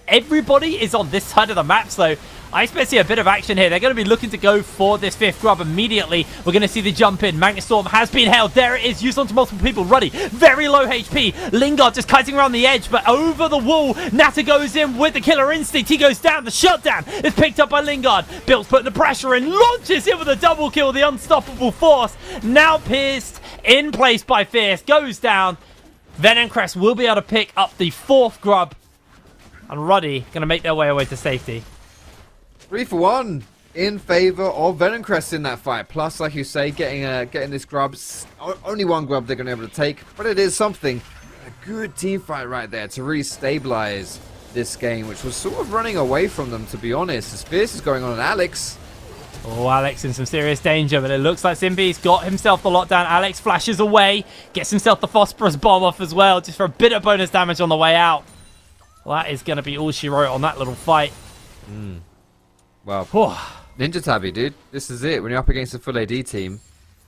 Everybody is on this side of the map, so I expect to see a bit of action here. They're going to be looking to go for this 5th grub immediately. We're going to see the jump in. Magnet Storm has been held. There it is, used onto multiple people. Ruddy, very low HP. Lingard just kiting around the edge, but over the wall. Nata goes in with the killer instinct. He goes down. The shutdown is picked up by Lingard. Bill's putting the pressure in, launches in with a double kill. The unstoppable force now pierced in place by Fierce. Goes down. Venom Crest will be able to pick up the 4th grub. And Ruddy going to make their way away to safety. 3 for 1 in favor of Venom Crest in that fight. Plus, like you say, getting this grub. Only 1 grub they're going to be able to take, but it is something. A good team fight right there to really stabilize this game, which was sort of running away from them, to be honest. As Fierce is going on Alex. Oh, Alex in some serious danger, but it looks like Simbi's got himself the lockdown. Alex flashes away, gets himself the Phosphorus bomb off as well, just for a bit of bonus damage on the way out. Well, that is going to be all she wrote on that little fight. Well, Ninja Tabby, dude. This is it. When you're up against a full AD team,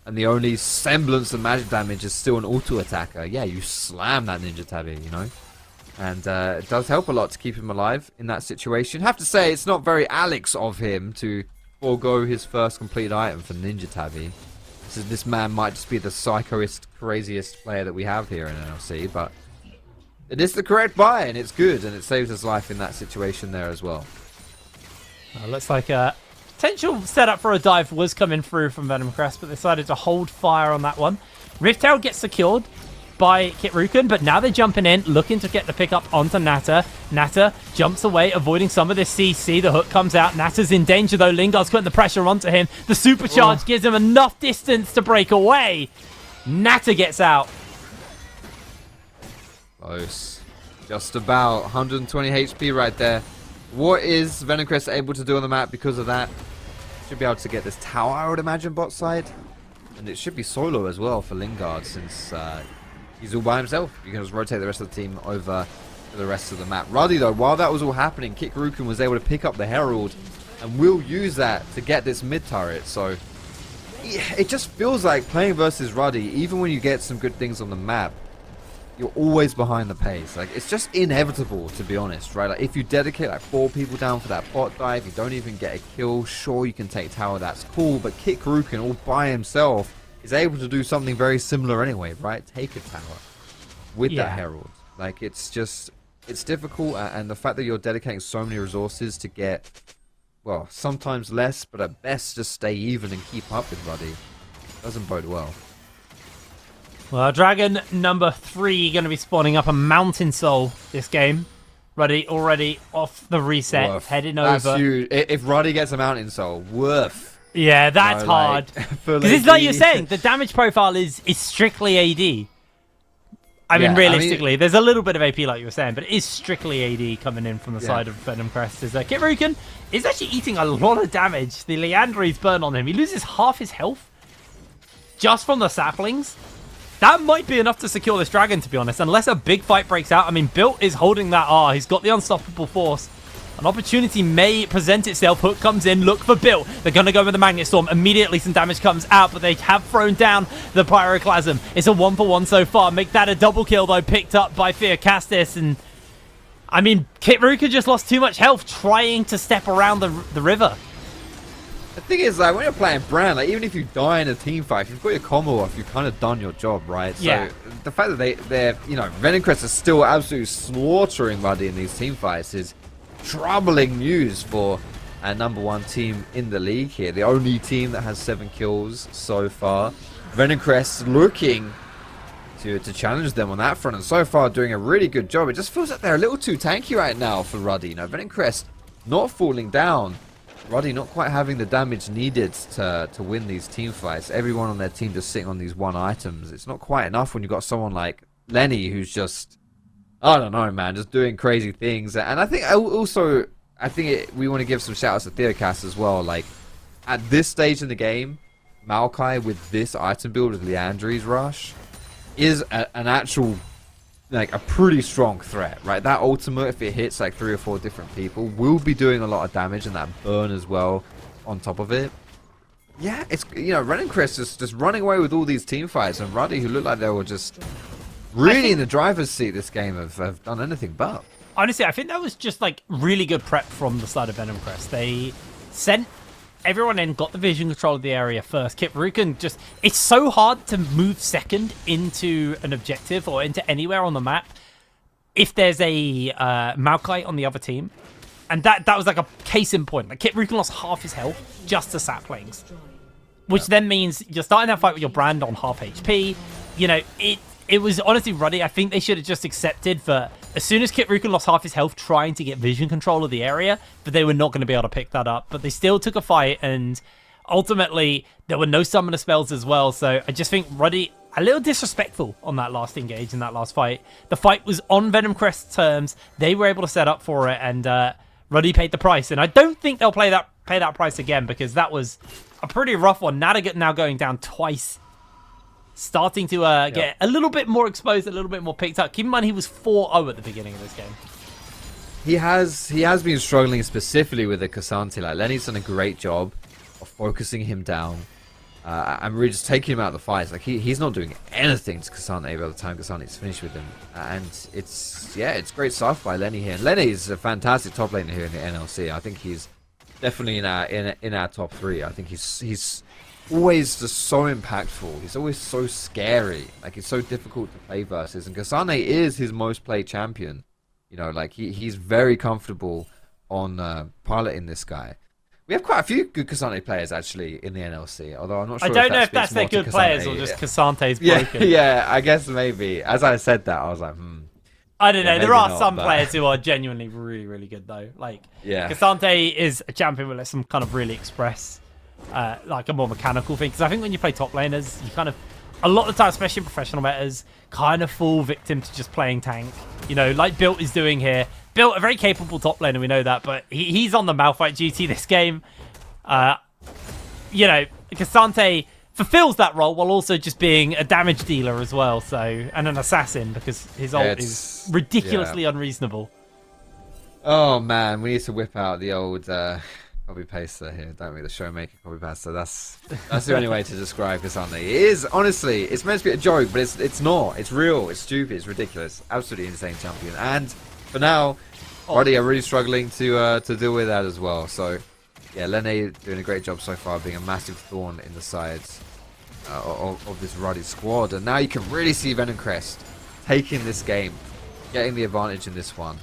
and the only semblance of magic damage is still an auto attacker, yeah, you slam that Ninja Tabby, And it does help a lot to keep him alive in that situation. Have to say, it's not very Alex of him to forego his first complete item for Ninja Tabby. This man might just be the psychoist, craziest player that we have here in NLC, but it is the correct buy, and it's good, and it saves his life in that situation there as well. Looks like a potential setup for a dive was coming through from Venom Crest, but they decided to hold fire on that one. Rift Tail gets secured by Kit Ruken, but now they're jumping in, looking to get the pickup onto Nata. Nata jumps away, avoiding some of this CC. The hook comes out. Nata's in danger, though. Lingard's putting the pressure onto him. The supercharge gives him enough distance to break away. Nata gets out. Close. Just about 120 HP right there. What is Venom Crest able to do on the map because of that? Should be able to get this tower, I would imagine, bot side. And it should be solo as well for Lingard, since he's all by himself. You can just rotate the rest of the team over to the rest of the map. Ruddy, though, while that was all happening, Kikruken was able to pick up the Herald and will use that to get this mid turret. So it just feels like playing versus Ruddy, even when you get some good things on the map, you're always behind the pace. Like, it's just inevitable, to be honest, right? Like, if you dedicate like 4 people down for that bot dive, you don't even get a kill. Sure, you can take tower, that's cool, but Kikruken all by himself is able to do something very similar anyway, right? Take a tower with that Herald. Like, it's difficult, and the fact that you're dedicating so many resources to get, well, sometimes less, but at best just stay even and keep up with Ruddy doesn't bode well. Well, Dragon number 3 going to be spawning up a Mountain Soul this game. Ruddy already off the reset, Woof. heading That's over. huge. If Ruddy gets a Mountain Soul, woof. Yeah, that's hard. Because it's like you're saying, the damage profile is strictly AD. I mean, realistically, there's a little bit of AP like you were saying, but it is strictly AD coming in from the side of Venom Crest. Kikruken is actually eating a lot of damage. The Leandri's burn on him. He loses half his health just from the saplings. That might be enough to secure this dragon, to be honest, unless a big fight breaks out. I mean, Built is holding that R. He's got the unstoppable force. An opportunity may present itself. Hook comes in. Look for Built. They're going to go with the Magnet Storm. Immediately, some damage comes out, but they have thrown down the Pyroclasm. It's a 1-for-1 so far. Make that a double kill, though, picked up by Theocastis. And, I mean, Kikruken just lost too much health trying to step around the river. The thing is, like, when you're playing Brand, like, even if you die in a team fight, if you've got your combo off, you've kind of done your job, right? So the fact that they're, you know, Venom Crest is still absolutely slaughtering Ruddy in these team fights is troubling news for a #1 team in the league here. The only team that has 7 kills so far. Venom Crest looking to challenge them on that front, and so far doing a really good job. It just feels like they're a little too tanky right now for Ruddy. You know, Venom Crest not falling down. Ruddy not quite having the damage needed to win these team fights. Everyone on their team just sitting on these 1 items. It's not quite enough when you've got someone like Lenny who's just, I don't know, man, just doing crazy things. And I think also, we want to give some shout outs to Theocast as well. Like, at this stage in the game, Maokai with this item build with Leandri's Rush is an actual, like, a pretty strong threat, right? That ultimate, if it hits like 3 or 4 different people, will be doing a lot of damage, and that burn as well on top of it. Yeah, it's, you know, Venom Crest just running away with all these team fights, and Ruddy, who looked like they were just really in the driver's seat this game, have done anything but. Honestly, I think that was just like really good prep from the side of Venom Crest. They sent everyone in, got the vision control of the area first. Kikruken just, it's so hard to move second into an objective or into anywhere on the map if there's a Maokai on the other team. And that was like a case in point. Like, Kikruken lost half his health just to saplings, which then means you're starting that fight with your Brand on half HP. You know, it was honestly Ruddy. I think they should have just accepted that as soon as Kikruken lost half his health trying to get vision control of the area, but they were not going to be able to pick that up. But they still took a fight, and ultimately there were no summoner spells as well. So I just think Ruddy, a little disrespectful on that last engage in that last fight. The fight was on Venom Crest's terms. They were able to set up for it, and Ruddy paid the price. And I don't think they'll pay that price again, because that was a pretty rough one. Natagat now going down twice. Starting to get a little bit more exposed, a little bit more picked up. Keep in mind, he was 4-0 at the beginning of this game. He has been struggling specifically with the Cassante. Like, Lenny's done a great job of focusing him down and really just taking him out of the fights. Like, he's not doing anything to Cassante by the time Cassante's finished with him. And it's great stuff by Lenny here. And Lenny is a fantastic top laner here in the NLC. I think he's definitely in our top 3. I think he's always just so impactful. He's always so scary. Like, it's so difficult to play versus. And Cassante is his most played champion. You know, like, he's very comfortable on piloting this guy. We have quite a few good Cassante players actually in the NLC, although I'm not sure. I don't know if that's their good players or just Cassante's broken. Yeah, I guess maybe. As I said that, I was like, I don't know. There are some players who are genuinely really, really good though. Like, Cassante is a champion with some kind of really express, like a more mechanical thing. Because I think when you play top laners, you kind of, a lot of the time, especially in professional metas, kind of fall victim to just playing tank. You know, like Built is doing here. Built, a very capable top laner, we know that, but he's on the Malphite duty this game. you know, Cassante fulfills that role while also just being a damage dealer as well, so, and an assassin, because his ult is ridiculously unreasonable. Oh man, we need to whip out the old copy paster here, don't we? The showmaker copy paster. That's the only way to describe Cassante. It is, honestly, it's meant to be a joke, but it's not. It's real. It's stupid. It's ridiculous. Absolutely insane champion. And for now, Ruddy are really struggling to deal with that as well. So yeah, Lene doing a great job so far, being a massive thorn in the sides of this Ruddy squad. And now you can really see Venomcrest taking this game, getting the advantage in this one.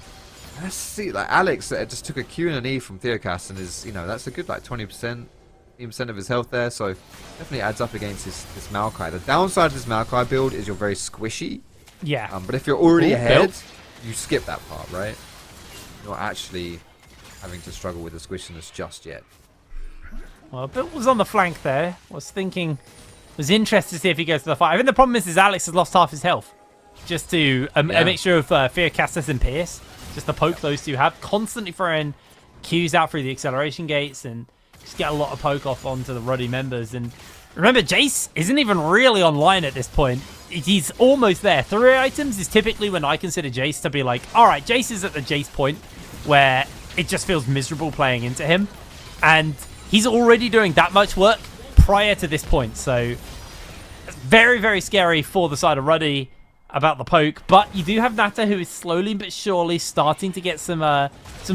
Let's see, like Alex just took a Q and an E from Theocast, and is, you know, that's a good like 20% of his health there, so definitely adds up against this Maokai. The downside of this Maokai build is you're very squishy. Yeah. But if you're already ahead, you skip that part, right? You're not actually having to struggle with the squishiness just yet. Well, Bill was on the flank there. Was interested to see if he goes to the fight. I think the problem is Alex has lost half his health. Just to a mixture of Theocastus and Pierce. Just the poke those two have. Constantly throwing Qs out through the acceleration gates and just get a lot of poke off onto the Ruddy members. And remember, Jace isn't even really online at this point. He's almost there. 3 items is typically when I consider Jace to be like, alright, Jace is at the Jace point where it just feels miserable playing into him. And he's already doing that much work prior to this point. So it's very, very scary for the side of Ruddy about the poke, but you do have Nata, who is slowly but surely starting to get some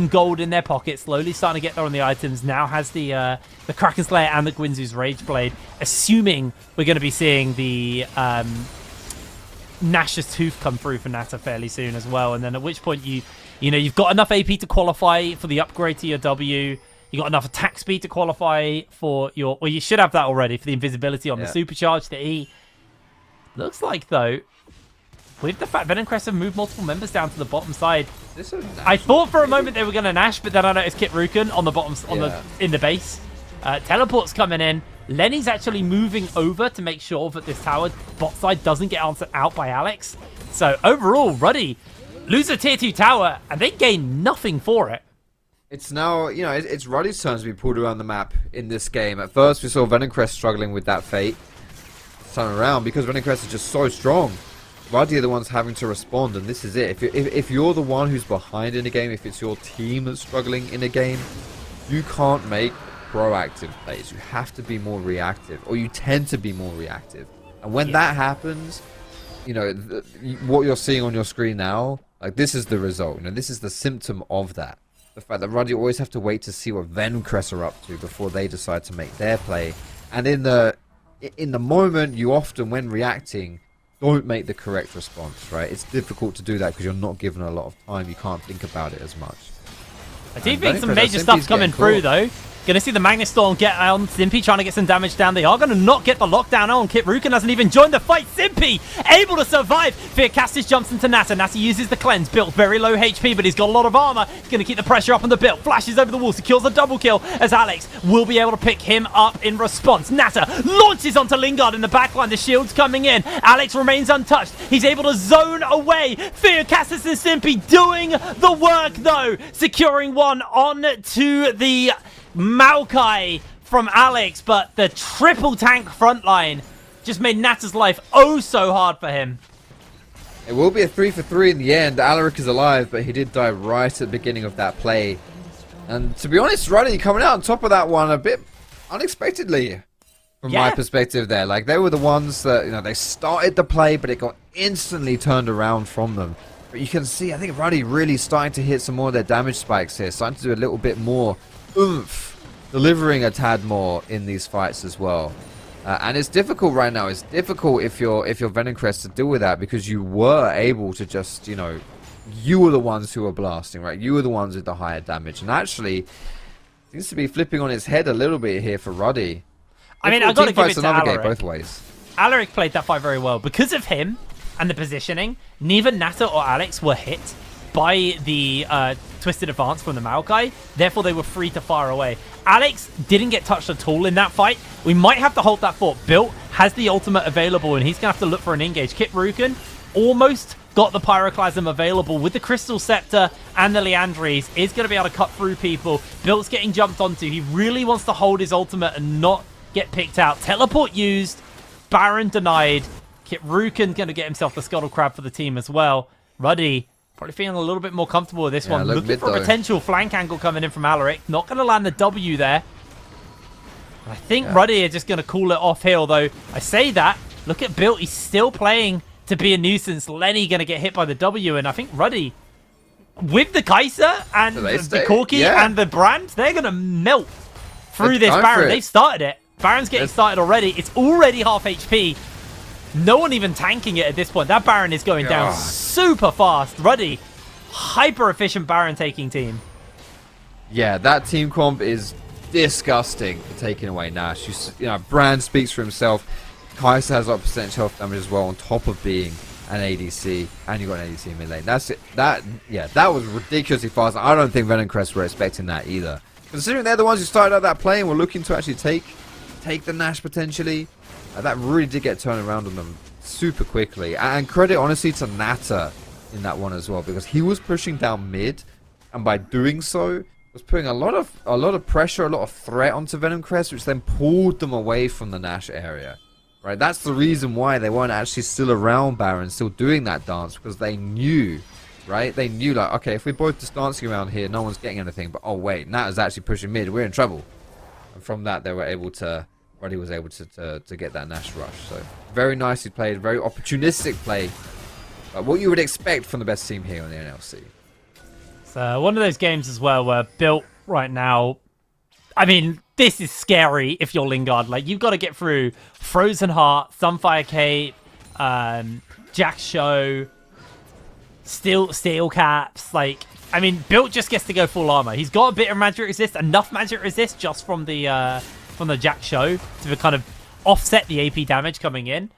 gold in their pocket, slowly starting to get there on the items. Now has the Kraken Slayer and the Gwynzu's Rage Blade, assuming we're going to be seeing the Nash's Tooth come through for Nata fairly soon as well. And then at which point you've got enough AP to qualify for the upgrade to your W. You got enough attack speed to qualify for your, well, you should have that already for the invisibility on the supercharge, the E. Looks like though, with the fact Venomcrest have moved multiple members down to the bottom side, I thought for a moment they were going to Nash, but then I noticed Kit Ruken on the bottom, in the base. Teleport's coming in. Lenny's actually moving over to make sure that this tower bot side doesn't get answered out by Alex. So overall, Ruddy lose a tier 2 tower and they gain nothing for it. It's now, it's Ruddy's turn to be pulled around the map in this game. At first, we saw Venomcrest struggling with that fate. This time around, because Venomcrest is just so strong, Ruddy are the ones having to respond, and this is it. If you're the one who's behind in a game, if it's your team that's struggling in a game, you can't make proactive plays. You have to be more reactive, or you tend to be more reactive. And when that happens, what you're seeing on your screen now, like, this is the result. This is the symptom of that. The fact that Ruddy always have to wait to see what Venomcrest are up to before they decide to make their play. And in the moment, you often, when reacting, don't make the correct response, right? It's difficult to do that because you're not given a lot of time. You can't think about it as much. I do think some major stuff's coming through, though. Going to see the Magnet Storm get on Simpy, trying to get some damage down. They are going to not get the lockdown on. Kit Ruken hasn't even joined the fight. Simpy able to survive. Theocastus jumps into Nata. Nata uses the cleanse. Built very low HP, but he's got a lot of armor. He's going to keep the pressure up on the build. Flashes over the wall, secures the double kill as Alex will be able to pick him up in response. Nata launches onto Lingard in the backline. The shield's coming in. Alex remains untouched. He's able to zone away. Theocastus and Simpy doing the work, though. Securing one on to the Maokai from Alex, but the triple tank frontline just made Nata's life oh so hard for him. It will be a 3-for-3 in the end. Alaric is alive, but he did die right at the beginning of that play. And to be honest, Ruddy coming out on top of that one a bit unexpectedly from my perspective there. Like, they were the ones that, they started the play, but it got instantly turned around from them. But you can see, I think Ruddy really starting to hit some more of their damage spikes here, starting to do a little bit more oomph, delivering a tad more in these fights as well. And it's difficult right now. It's difficult if you're Venomcrest to deal with that, because you were able to just, you were the ones who were blasting, right? You were the ones with the higher damage. And actually, seems to be flipping on its head a little bit here for Ruddy. I mean, I've got to give it to Alaric. Both ways. Alaric played that fight very well. Because of him and the positioning, neither Nata or Alex were hit by the Twisted Advance from the Maokai. Therefore, they were free to fire away. Alex didn't get touched at all in that fight. We might have to hold that fort. Built has the ultimate available, and he's going to have to look for an engage. Kit Ruken almost got the Pyroclasm available with the Crystal Scepter and the Leandries. Is going to be able to cut through people. Built's getting jumped onto. He really wants to hold his ultimate and not get picked out. Teleport used, Baron denied. Kit Rukin going to get himself the Scuttle Crab for the team as well. Ruddy probably feeling a little bit more comfortable with this one. Looking for a potential flank angle coming in from Alaric. Not going to land the W there. I think Ruddy are just going to call it off here, although I say that. Look at Built. He's still playing to be a nuisance. Lenny going to get hit by the W, and I think Ruddy, with the Kaiser and the Corki and the Brand, they're going to melt through this Baron. They've started it. Baron's getting started already. It's already half HP. No one even tanking it at this point. That Baron is going down super fast. Ruddy, hyper efficient Baron taking team. Yeah, that team comp is disgusting for taking away Nash. You know, Brand speaks for himself. Kaiser has % health damage as well on top of being an ADC, and you got an ADC mid lane. That's it. That was ridiculously fast. I don't think Venom Crest were expecting that either. Considering they're the ones who started out that play and were looking to actually take the Nash potentially. That really did get turned around on them super quickly. And credit, honestly, to Natter in that one as well, because he was pushing down mid, and by doing so, was putting a lot of pressure, a lot of threat onto Venom Crest, which then pulled them away from the Nash area. Right? That's the reason why they weren't actually still around Baron, still doing that dance, because they knew, right? They knew, like, okay, if we're both just dancing around here, no one's getting anything, but oh wait, Natter's actually pushing mid, we're in trouble. And from that, they were able to... Ruddy was able to get that Nash rush. So very nicely played, very opportunistic play. What you would expect from the best team here on the NLC. So one of those games as well where Built right now, I mean, this is scary if you're Lingard. Like, you've got to get through Frozen Heart, Sunfire Cape, Jack Show, Steel Caps. Like, I mean, Built just gets to go full armor. He's got a bit of magic resist, enough magic resist just from the Jack Show to kind of offset the AP damage coming in.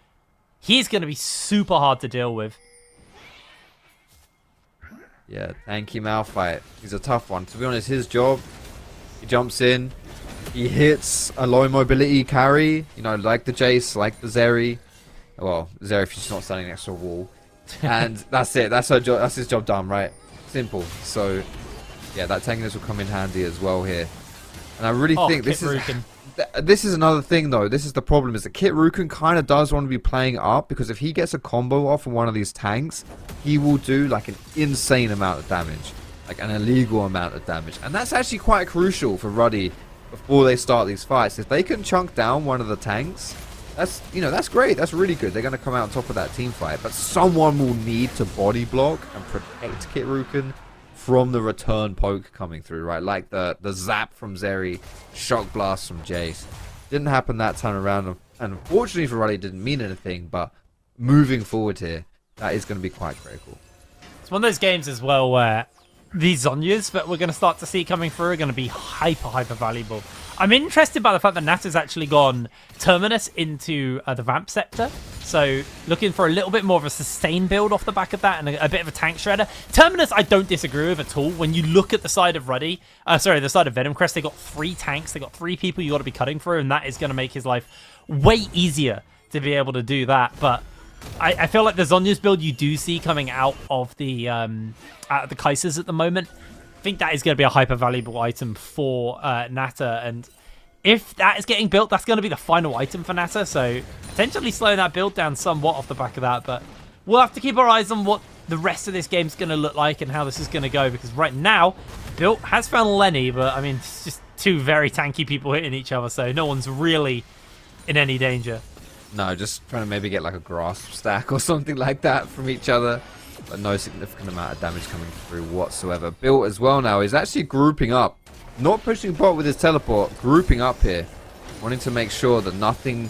He's going to be super hard to deal with. Yeah, tanky Malphite. He's a tough one. To be honest, his job, he jumps in, he hits a low mobility carry, you know, like the Jace, like the Zeri. Well, Zeri if she's not standing next to a wall. And that's it. That's her job. That's his job done, right? Simple. So, yeah, that tankiness will come in handy as well here. And I really think this is another thing, though. This is the problem, is that Kit Rukin kind of does want to be playing up, because if he gets a combo off on one of these tanks, he will do like an insane amount of damage, like an illegal amount of damage. And that's actually quite crucial for Ruddy before they start these fights. If they can chunk down one of the tanks, that's, you know, that's great. That's really good. They're going to come out on top of that team fight. But someone will need to body block and protect Kit Rukin from the return poke coming through, right? Like the zap from Zeri, shock blast from Jace. Didn't happen that time around, and unfortunately for Ruddy, it didn't mean anything, but moving forward here, that is going to be quite critical. It's one of those games as well where these Zonyas that we're going to start to see coming through are going to be hyper valuable. I'm interested by the fact that Natter's actually gone Terminus into the Vamp Scepter. So looking for a little bit more of a sustain build off the back of that, and a bit of a tank shredder. Terminus I don't disagree with at all. When you look at the side of Ruddy, the side of Venom Crest, they got 3 tanks. They got 3 people you got to be cutting through, and that is going to make his life way easier to be able to do that. But I feel like the Zhonya's build you do see coming out of the Kaisers at the moment, I think that is going to be a hyper valuable item for Natter, and if that is getting built, that's going to be the final item for Natter, so potentially slowing that build down somewhat off the back of that. But we'll have to keep our eyes on what the rest of this game's going to look like and how this is going to go, because right now Built has found Lenny, but I mean, it's just 2 very tanky people hitting each other, so no one's really in any danger. No, just trying to maybe get like a grasp stack or something like that from each other. But no significant amount of damage coming through whatsoever. Built as well now is actually grouping up. Not pushing bot with his teleport, grouping up here. Wanting to make sure that nothing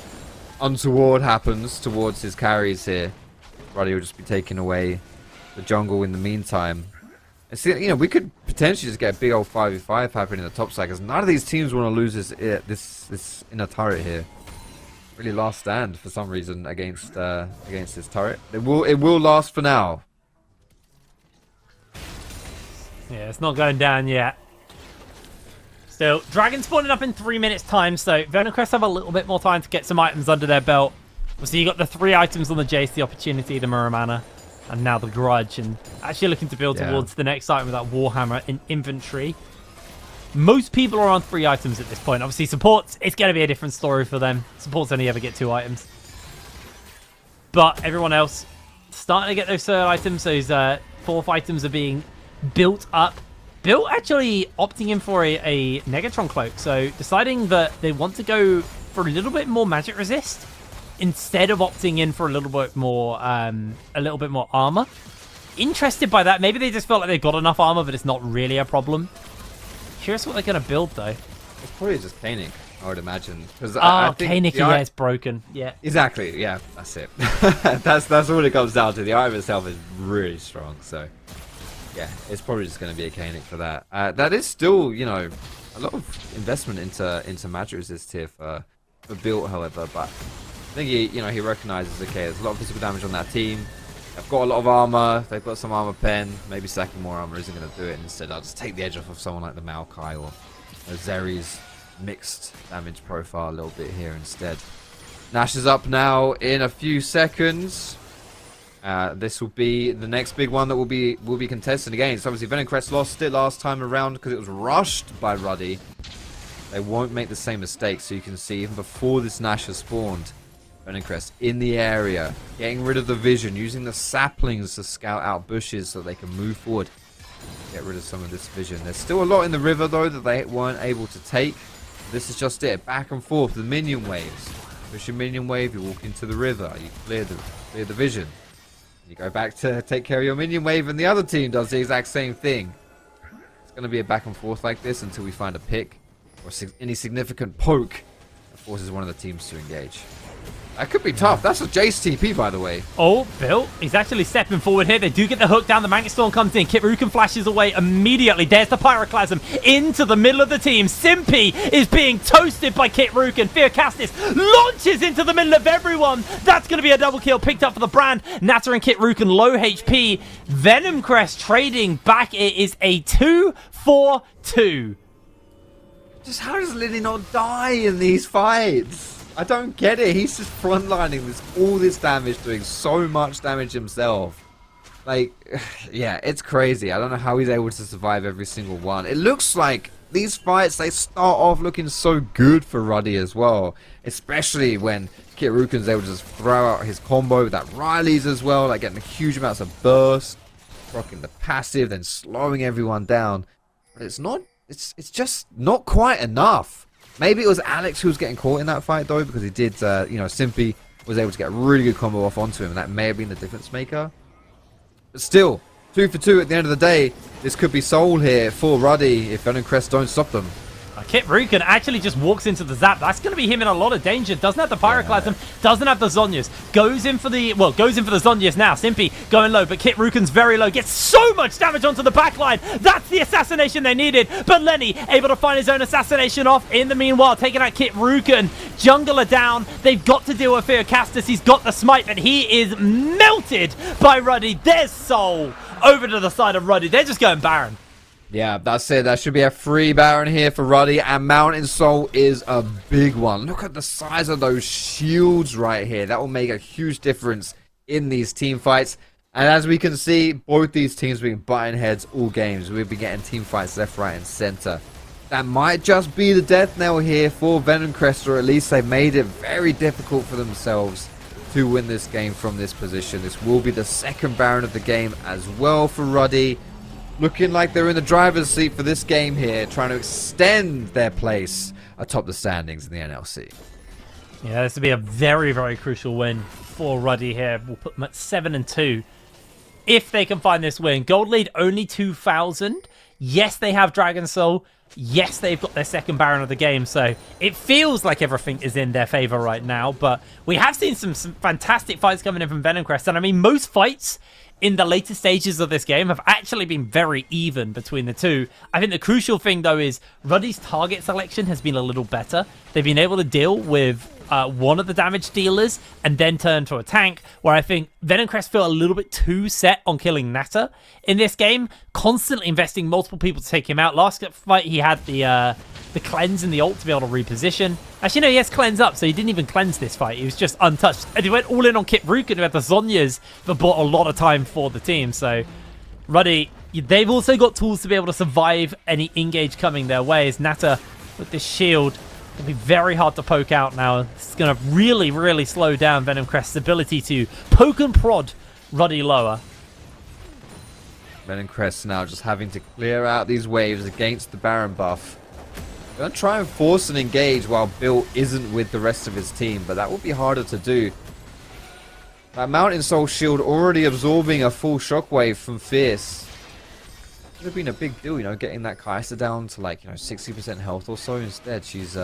untoward happens towards his carries here. Ruddy will just be taking away the jungle in the meantime. And see, you know, we could potentially just get a big old 5v5 happening in the top side, because none of these teams want to lose this inner turret here. Really last stand for some reason against this turret. It will last for now. Yeah, it's not going down yet. Still, Dragon spawning up in 3 minutes time, so Venom Crest have a little bit more time to get some items under their belt. So you got the 3 items on the Jace, the Opportunity, the Muramana, and now the Grudge, and actually looking to build towards the next item with that Warhammer in inventory. Most people are on 3 items at this point. Obviously, supports, it's going to be a different story for them. Supports only ever get 2 items. But everyone else starting to get those 3rd items. Those 4th items are being built up. Bill actually opting in for a Negatron cloak. So deciding that they want to go for a little bit more magic resist instead of opting in for a little bit more armor. Interested by that. Maybe they just felt like they've got enough armor, but it's not really a problem. Curious what they're going to build, though. It's probably just Koenig, I would imagine. I think Koenig, yeah, it's broken. Yeah. Exactly, yeah, that's it. that's all it comes down to. The item itself is really strong, so yeah, it's probably just going to be a Koenig for that. That is still, you know, a lot of investment into magic resist here for Built, however, but I think he recognizes, okay, there's a lot of physical damage on that team. They've got a lot of armor, they've got some armor pen, maybe stacking more armor isn't going to do it. Instead, I'll just take the edge off of someone like the Maokai or Zeri's mixed damage profile a little bit here instead. Nash is up now in a few seconds. This will be the next big one that will be contested again. So obviously Venomcrest lost it last time around because it was rushed by Ruddy. They won't make the same mistake, so you can see even before this Nash has spawned, Venomcrest in the area, getting rid of the vision, using the saplings to scout out bushes so they can move forward, get rid of some of this vision. There's still a lot in the river though that they weren't able to take. This is just it, back and forth, the minion waves. Push your minion wave, you walk into the river, you clear the vision. You go back to take care of your minion wave, and the other team does the exact same thing. It's going to be a back and forth like this until we find a pick or any significant poke that forces one of the teams to engage. That could be tough. That's a Jace TP, by the way. Oh, Bill, he's actually stepping forward here. They do get the hook down. The Magnet Storm comes in. Kit Rukin flashes away immediately. There's the Pyroclasm into the middle of the team. Simpy is being toasted by Kit Rukin. Fearcastis launches into the middle of everyone. That's going to be a double kill picked up for the brand. Natter and Kit Rukin low HP. Venomcrest trading back. It is a 2-4-2. Just how does Lily not die in these fights? I don't get it. He's just frontlining all this damage, doing so much damage himself. Like, yeah, it's crazy. I don't know how he's able to survive every single one. It looks like these fights, they start off looking so good for Ruddy as well. Especially when Kit Rukin's able to just throw out his combo with that Riley's as well, like getting huge amounts of burst, rocking the passive, then slowing everyone down. But it's just not quite enough. Maybe it was Alex who was getting caught in that fight, though, because he did, Simpy was able to get a really good combo off onto him, and that may have been the difference maker. But still, 2 for 2 at the end of the day. This could be Soul here for Ruddy if Venomcrest don't stop them. Kit Rukin actually just walks into the zap. That's going to be him in a lot of danger. Doesn't have the Pyroclasm, doesn't have the Zhonya's. Goes in for the Zhonya's now. Simpy going low, but Kit Rukin's very low. Gets so much damage onto the backline. That's the assassination they needed. But Lenny able to find his own assassination off in the meanwhile, taking out Kit Rukin. Jungler down. They've got to deal with Fearcastis. He's got the smite, but he is melted by Ruddy. There's Soul over to the side of Ruddy. They're just going Baron. Yeah, that's it. That should be a free Baron here for Ruddy, and Mountain Soul is a big one. Look at the size of those shields right here. That will make a huge difference in these team fights. And as we can see, both these teams have been butting heads all games. We've been getting team fights left, right, and center. That might just be the death knell here for Venomcrest, or at least they made it very difficult for themselves to win this game from this position. This will be the second Baron of the game as well for Ruddy. Looking like they're in the driver's seat for this game here, trying to extend their place atop the standings in the NLC. Yeah, this would be a very, very crucial win for Ruddy here. We'll put them at 7-2 if they can find this win. Gold lead only 2,000. Yes, they have Dragon Soul. Yes, they've got their second Baron of the game, so it feels like everything is in their favor right now. But we have seen some fantastic fights coming in from Venomcrest, and I mean, most fights in the later stages of this game have actually been very even between the two. I think the crucial thing, though, is Ruddy's target selection has been a little better. They've been able to deal with one of the damage dealers and then turn to a tank, where I think Venomcrest feel a little bit too set on killing Natter in this game, constantly investing multiple people to take him out. Last fight, he had the cleanse and the ult to be able to reposition. Actually, no, he has cleanse up, so he didn't even cleanse this fight. He was just untouched. And he went all in on Kit Rukin, who had the Zhonya's, but bought a lot of time for the team. So Ruddy they've also got tools to be able to survive any engage coming their way. As Nata with this shield, it'll be very hard to poke out now. It's going to really, really slow down Venom Crest's ability to poke and prod Ruddy lower. Venom Crest now just having to clear out these waves against the Baron buff. They're going to try and force an engage while Bill isn't with the rest of his team, but that will be harder to do. That Mountain Soul shield already absorbing a full shockwave from Fierce. Could have been a big deal, you know, getting that Kai'Sa down to like, you know, 60% health or so. Instead, she's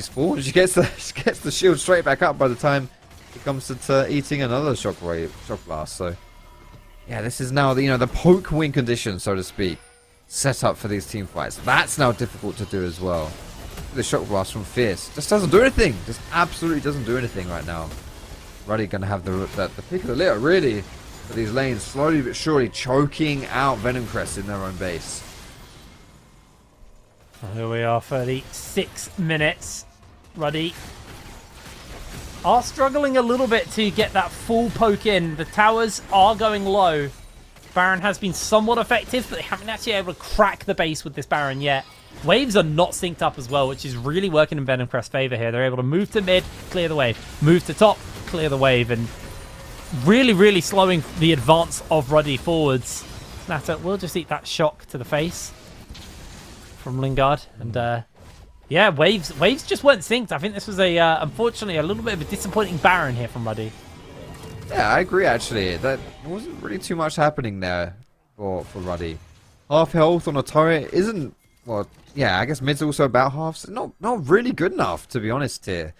full. She gets the shield straight back up by the time it comes to eating another shock blast. So yeah, this is now the, you know, the poke win condition, so to speak, set up for these team fights. That's now difficult to do as well. The shock blast from Fierce just doesn't do anything. Just absolutely doesn't do anything right now. Ruddy gonna have the pick of the litter really for these lanes, slowly but surely choking out Venom Crest in their own base. Here we are, 36 minutes. Ruddy are struggling a little bit to get that full poke in. The towers are going low. Baron has been somewhat effective, but they haven't actually been able to crack the base with this Baron yet. Waves are not synced up as well, which is really working in Venom Crest's favor here. They're able to move to mid, clear the wave. Move to top, clear the wave, and really, really slowing the advance of Ruddy forwards. Nata will just eat that shock to the face from Lingard. And yeah, waves just weren't synced. I think this was unfortunately a little bit of a disappointing Baron here from Ruddy. Yeah, I agree actually. That wasn't really too much happening there for Ruddy. Half health on a turret isn't, well, yeah, I guess mid's also about half. So not really good enough, to be honest here.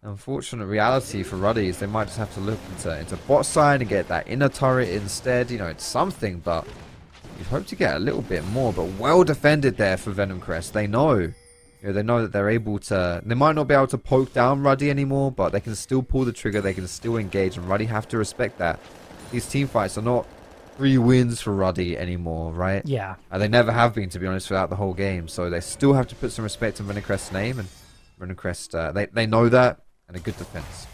Unfortunate reality for Ruddy is they might just have to look into bot side and get that inner turret instead. You know, it's something, but you'd hope to get a little bit more. But well defended there for Venom Crest. They know, you know, they know that they're able to. They might not be able to poke down Ruddy anymore, but they can still pull the trigger. They can still engage, and Ruddy have to respect that. These team fights are not 3 wins for Ruddy anymore, right? Yeah. And they never have been, to be honest, throughout the whole game. So they still have to put some respect on Venom Crest's name, and Venom Crest, they know that. And a good defense.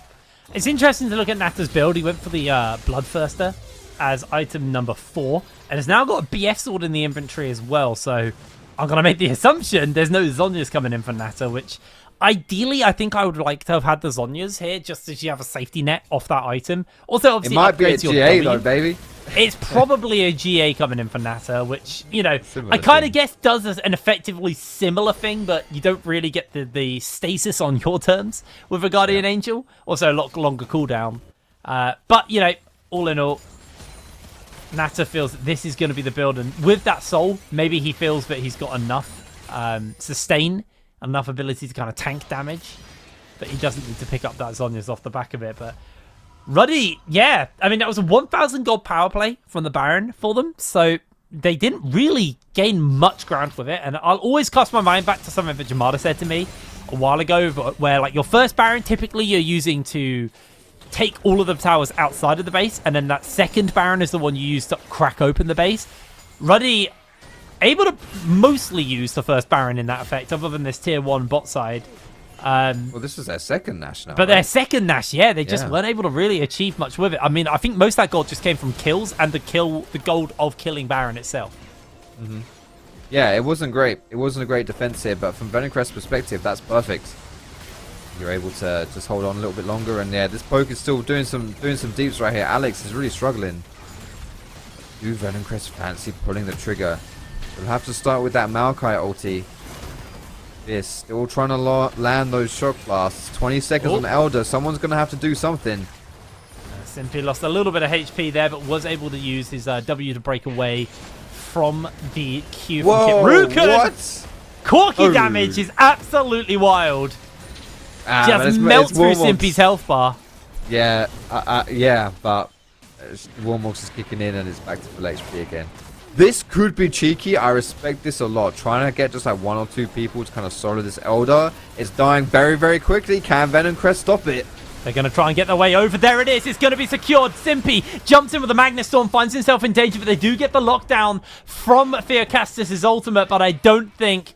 It's interesting to look at Nata's build. He went for the Bloodthirster as item number 4, and has now got a BF sword in the inventory as well. So I'm going to make the assumption there's no Zhonya's coming in for Nata, which ideally I think I would like to have had the Zhonya's here just as you have a safety net off that item. Also, obviously, it might be a GA though, baby. It's probably a GA coming in for Nata, which, you know, I kind of guess does an effectively similar thing, but you don't really get the stasis on your terms with a Guardian Angel. Also, a lot longer cooldown. But, you know, all in all, Nata feels that this is going to be the build. And with that soul, maybe he feels that he's got enough sustain, enough ability to kind of tank damage. But he doesn't need to pick up that Zhonya's off the back of it. But Ruddy, yeah, I mean, that was a 1,000 gold power play from the Baron for them, so they didn't really gain much ground with it, and I'll always cast my mind back to something that Jamada said to me a while ago, where, like, your first Baron, typically you're using to take all of the towers outside of the base, and then that second Baron is the one you use to crack open the base. Ruddy, able to mostly use the first Baron in that effect, other than this tier 1 bot side. Well, this was their second Nash now. But their second Nash, yeah, they just weren't able to really achieve much with it. I mean, I think most of that gold just came from kills and the gold of killing Baron itself. Mm-hmm. Yeah, it wasn't great. It wasn't a great defense here, but from Venom Crest's perspective, that's perfect. You're able to just hold on a little bit longer, and yeah, this poke is still doing some deeps right here. Alex is really struggling. Do Venom Crest fancy pulling the trigger? We'll have to start with that Maokai ulti. Yes, still trying to land those shock blasts. 20 seconds on Elder. Someone's going to have to do something. Simply lost a little bit of HP there, but was able to use his W to break away from the Q from Kit Ruken. What? Corky damage is absolutely wild. Just melts through Simpy's health bar. Yeah, yeah, but Warmog's is kicking in and it's back to full HP again. This could be cheeky. I respect this a lot. Trying to get just like 1 or 2 people to kind of solo this Elder. It's dying very, very quickly. Can Venom Crest stop it? They're going to try and get their way over. There it is. It's going to be secured. Simpy jumps in with the Magnustorm, finds himself in danger, but they do get the lockdown from Theocastus' ultimate, but I don't think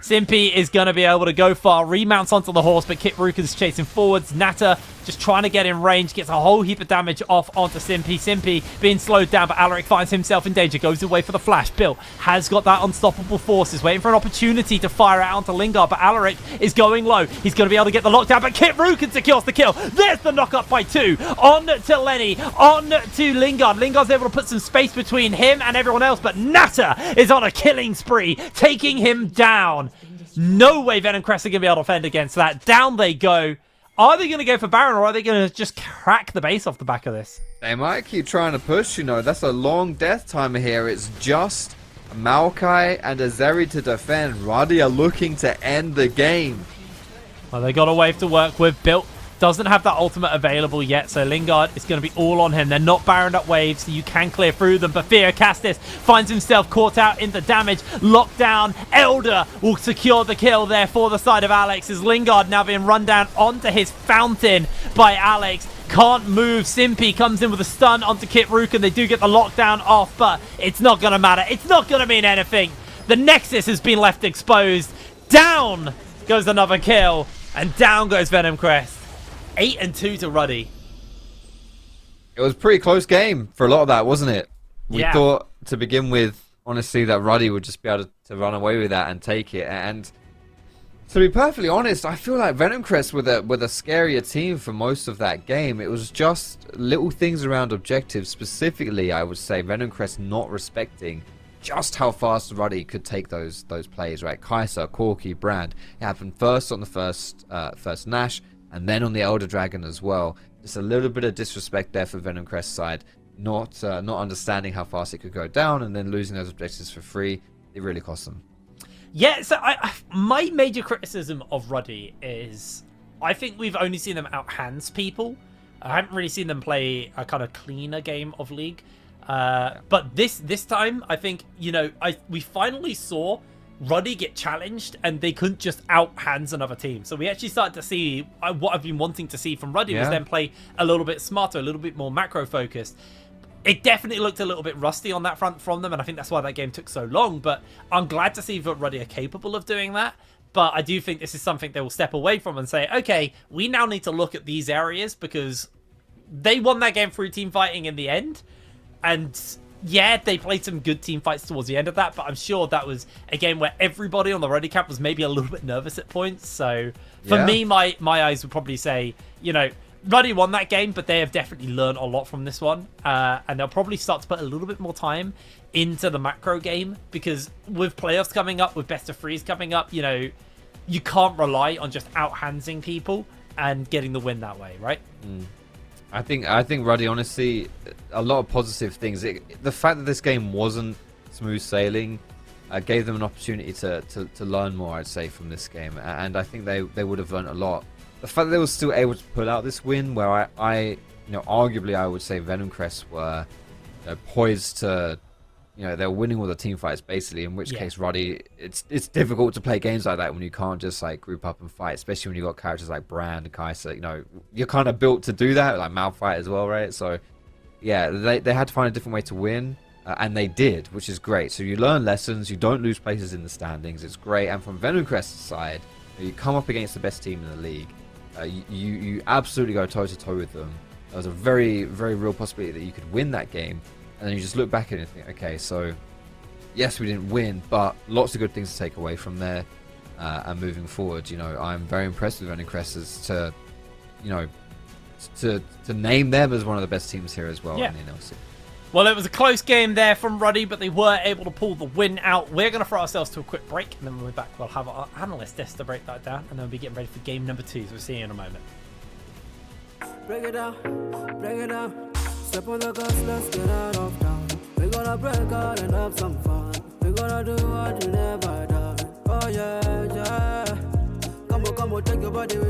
Simpy is going to be able to go far. Remounts onto the horse, but Kit Ruken's chasing forwards. Nata just trying to get in range, gets a whole heap of damage off onto Simpy. Simpy being slowed down, but Alaric finds himself in danger, goes away for the flash. Bill has got that unstoppable force, is waiting for an opportunity to fire out onto Lingard, but Alaric is going low. He's going to be able to get the lockdown, but Kit Rukin secures the kill. There's the knock up by 2. On to Lenny, on to Lingard. Lingard's able to put some space between him and everyone else, but Natter is on a killing spree, taking him down. No way Venom Crest are going to be able to defend against that. Down they go. Are they going to go for Baron, or are they going to just crack the base off the back of this? They might keep trying to push, you know. That's a long death timer here. It's just Maokai and Azeri to defend. Ruddy are looking to end the game. Well, they got a wave to work with. Built doesn't have that ultimate available yet, so Lingard is going to be all on him. They're not Baroned up waves, so you can clear through them. But Theo Castis finds himself caught out in the damage. Lockdown. Elder will secure the kill there for the side of Alex, as Lingard now being run down onto his fountain by Alex. Can't move. Simpy comes in with a stun onto Kit Rukin. They do get the lockdown off, but it's not going to matter. It's not going to mean anything. The Nexus has been left exposed. Down goes another kill, and down goes Venom Crest. 8-2 to Ruddy. It was a pretty close game for a lot of that, wasn't it? We Yeah. thought to begin with, honestly, that Ruddy would just be able to run away with that and take it. And to be perfectly honest, I feel like Venom Crest with a scarier team for most of that game. It was just little things around objectives. Specifically, I would say Venom Crest not respecting just how fast Ruddy could take those plays, right? Kaiser, Corky, Brand. It happened first on the first Nash, and then on the Elder Dragon as well. Just a little bit of disrespect there for Venom Crest's side. Not understanding how fast it could go down, and then losing those objectives for free. It really cost them. Yeah, so my major criticism of Ruddy is I think we've only seen them outhands people. I haven't really seen them play a kind of cleaner game of League. But this time, I think, you know, we finally saw Ruddy get challenged, and they couldn't just outhands another team. So we actually started to see what I've been wanting to see from Ruddy, was them play a little bit smarter, a little bit more macro focused. It definitely looked a little bit rusty on that front from them, and I think that's why that game took so long. But I'm glad to see that Ruddy are capable of doing that. But I do think this is something they will step away from and say, okay, we now need to look at these areas, because they won that game through team fighting in the end. And yeah, they played some good team fights towards the end of that, but I'm sure that was a game where everybody on the Ruddy camp was maybe a little bit nervous at points. So for me, my eyes would probably say, you know, Ruddy won that game, but they have definitely learned a lot from this one. And they'll probably start to put a little bit more time into the macro game, because with playoffs coming up, with best of threes coming up, you know, you can't rely on just outhandsing people and getting the win that way, right? I think Ruddy, honestly, a lot of positive things. The fact that this game wasn't smooth sailing gave them an opportunity to learn more, I'd say, from this game. And I think they would have learned a lot. The fact that they were still able to pull out this win, where I you know, arguably I would say Venom Crest were poised to, you know, they're winning all the team fights basically, in which case Ruddy, it's difficult to play games like that when you can't just like group up and fight, especially when you got characters like Brand and Kaiser. You know, you're kind of built to do that, like Malphite as well, right? So yeah, they had to find a different way to win, and they did, which is great. So you learn lessons, you don't lose places in the standings, it's great. And from Venom Crest's side, you come up against the best team in the league, you absolutely go toe to toe with them. There was a very, very real possibility that you could win that game. And then you just look back at it and think, okay, so yes, we didn't win, but lots of good things to take away from there. And moving forward, you know, I'm very impressed with Venom Crest as to, you know, to name them as one of the best teams here as well in the NLC. Well, it was a close game there from Ruddy, but they were able to pull the win out. We're going to throw ourselves to a quick break, and then when we're back, we'll have our analyst desk to break that down, and then we'll be getting ready for game number 2. So we'll see you in a moment. Break it down, break it down. Step on the gas, let's get out of town. We're gonna break out and have some fun. We're gonna do what you never done. Oh yeah, yeah. Come on, take your body with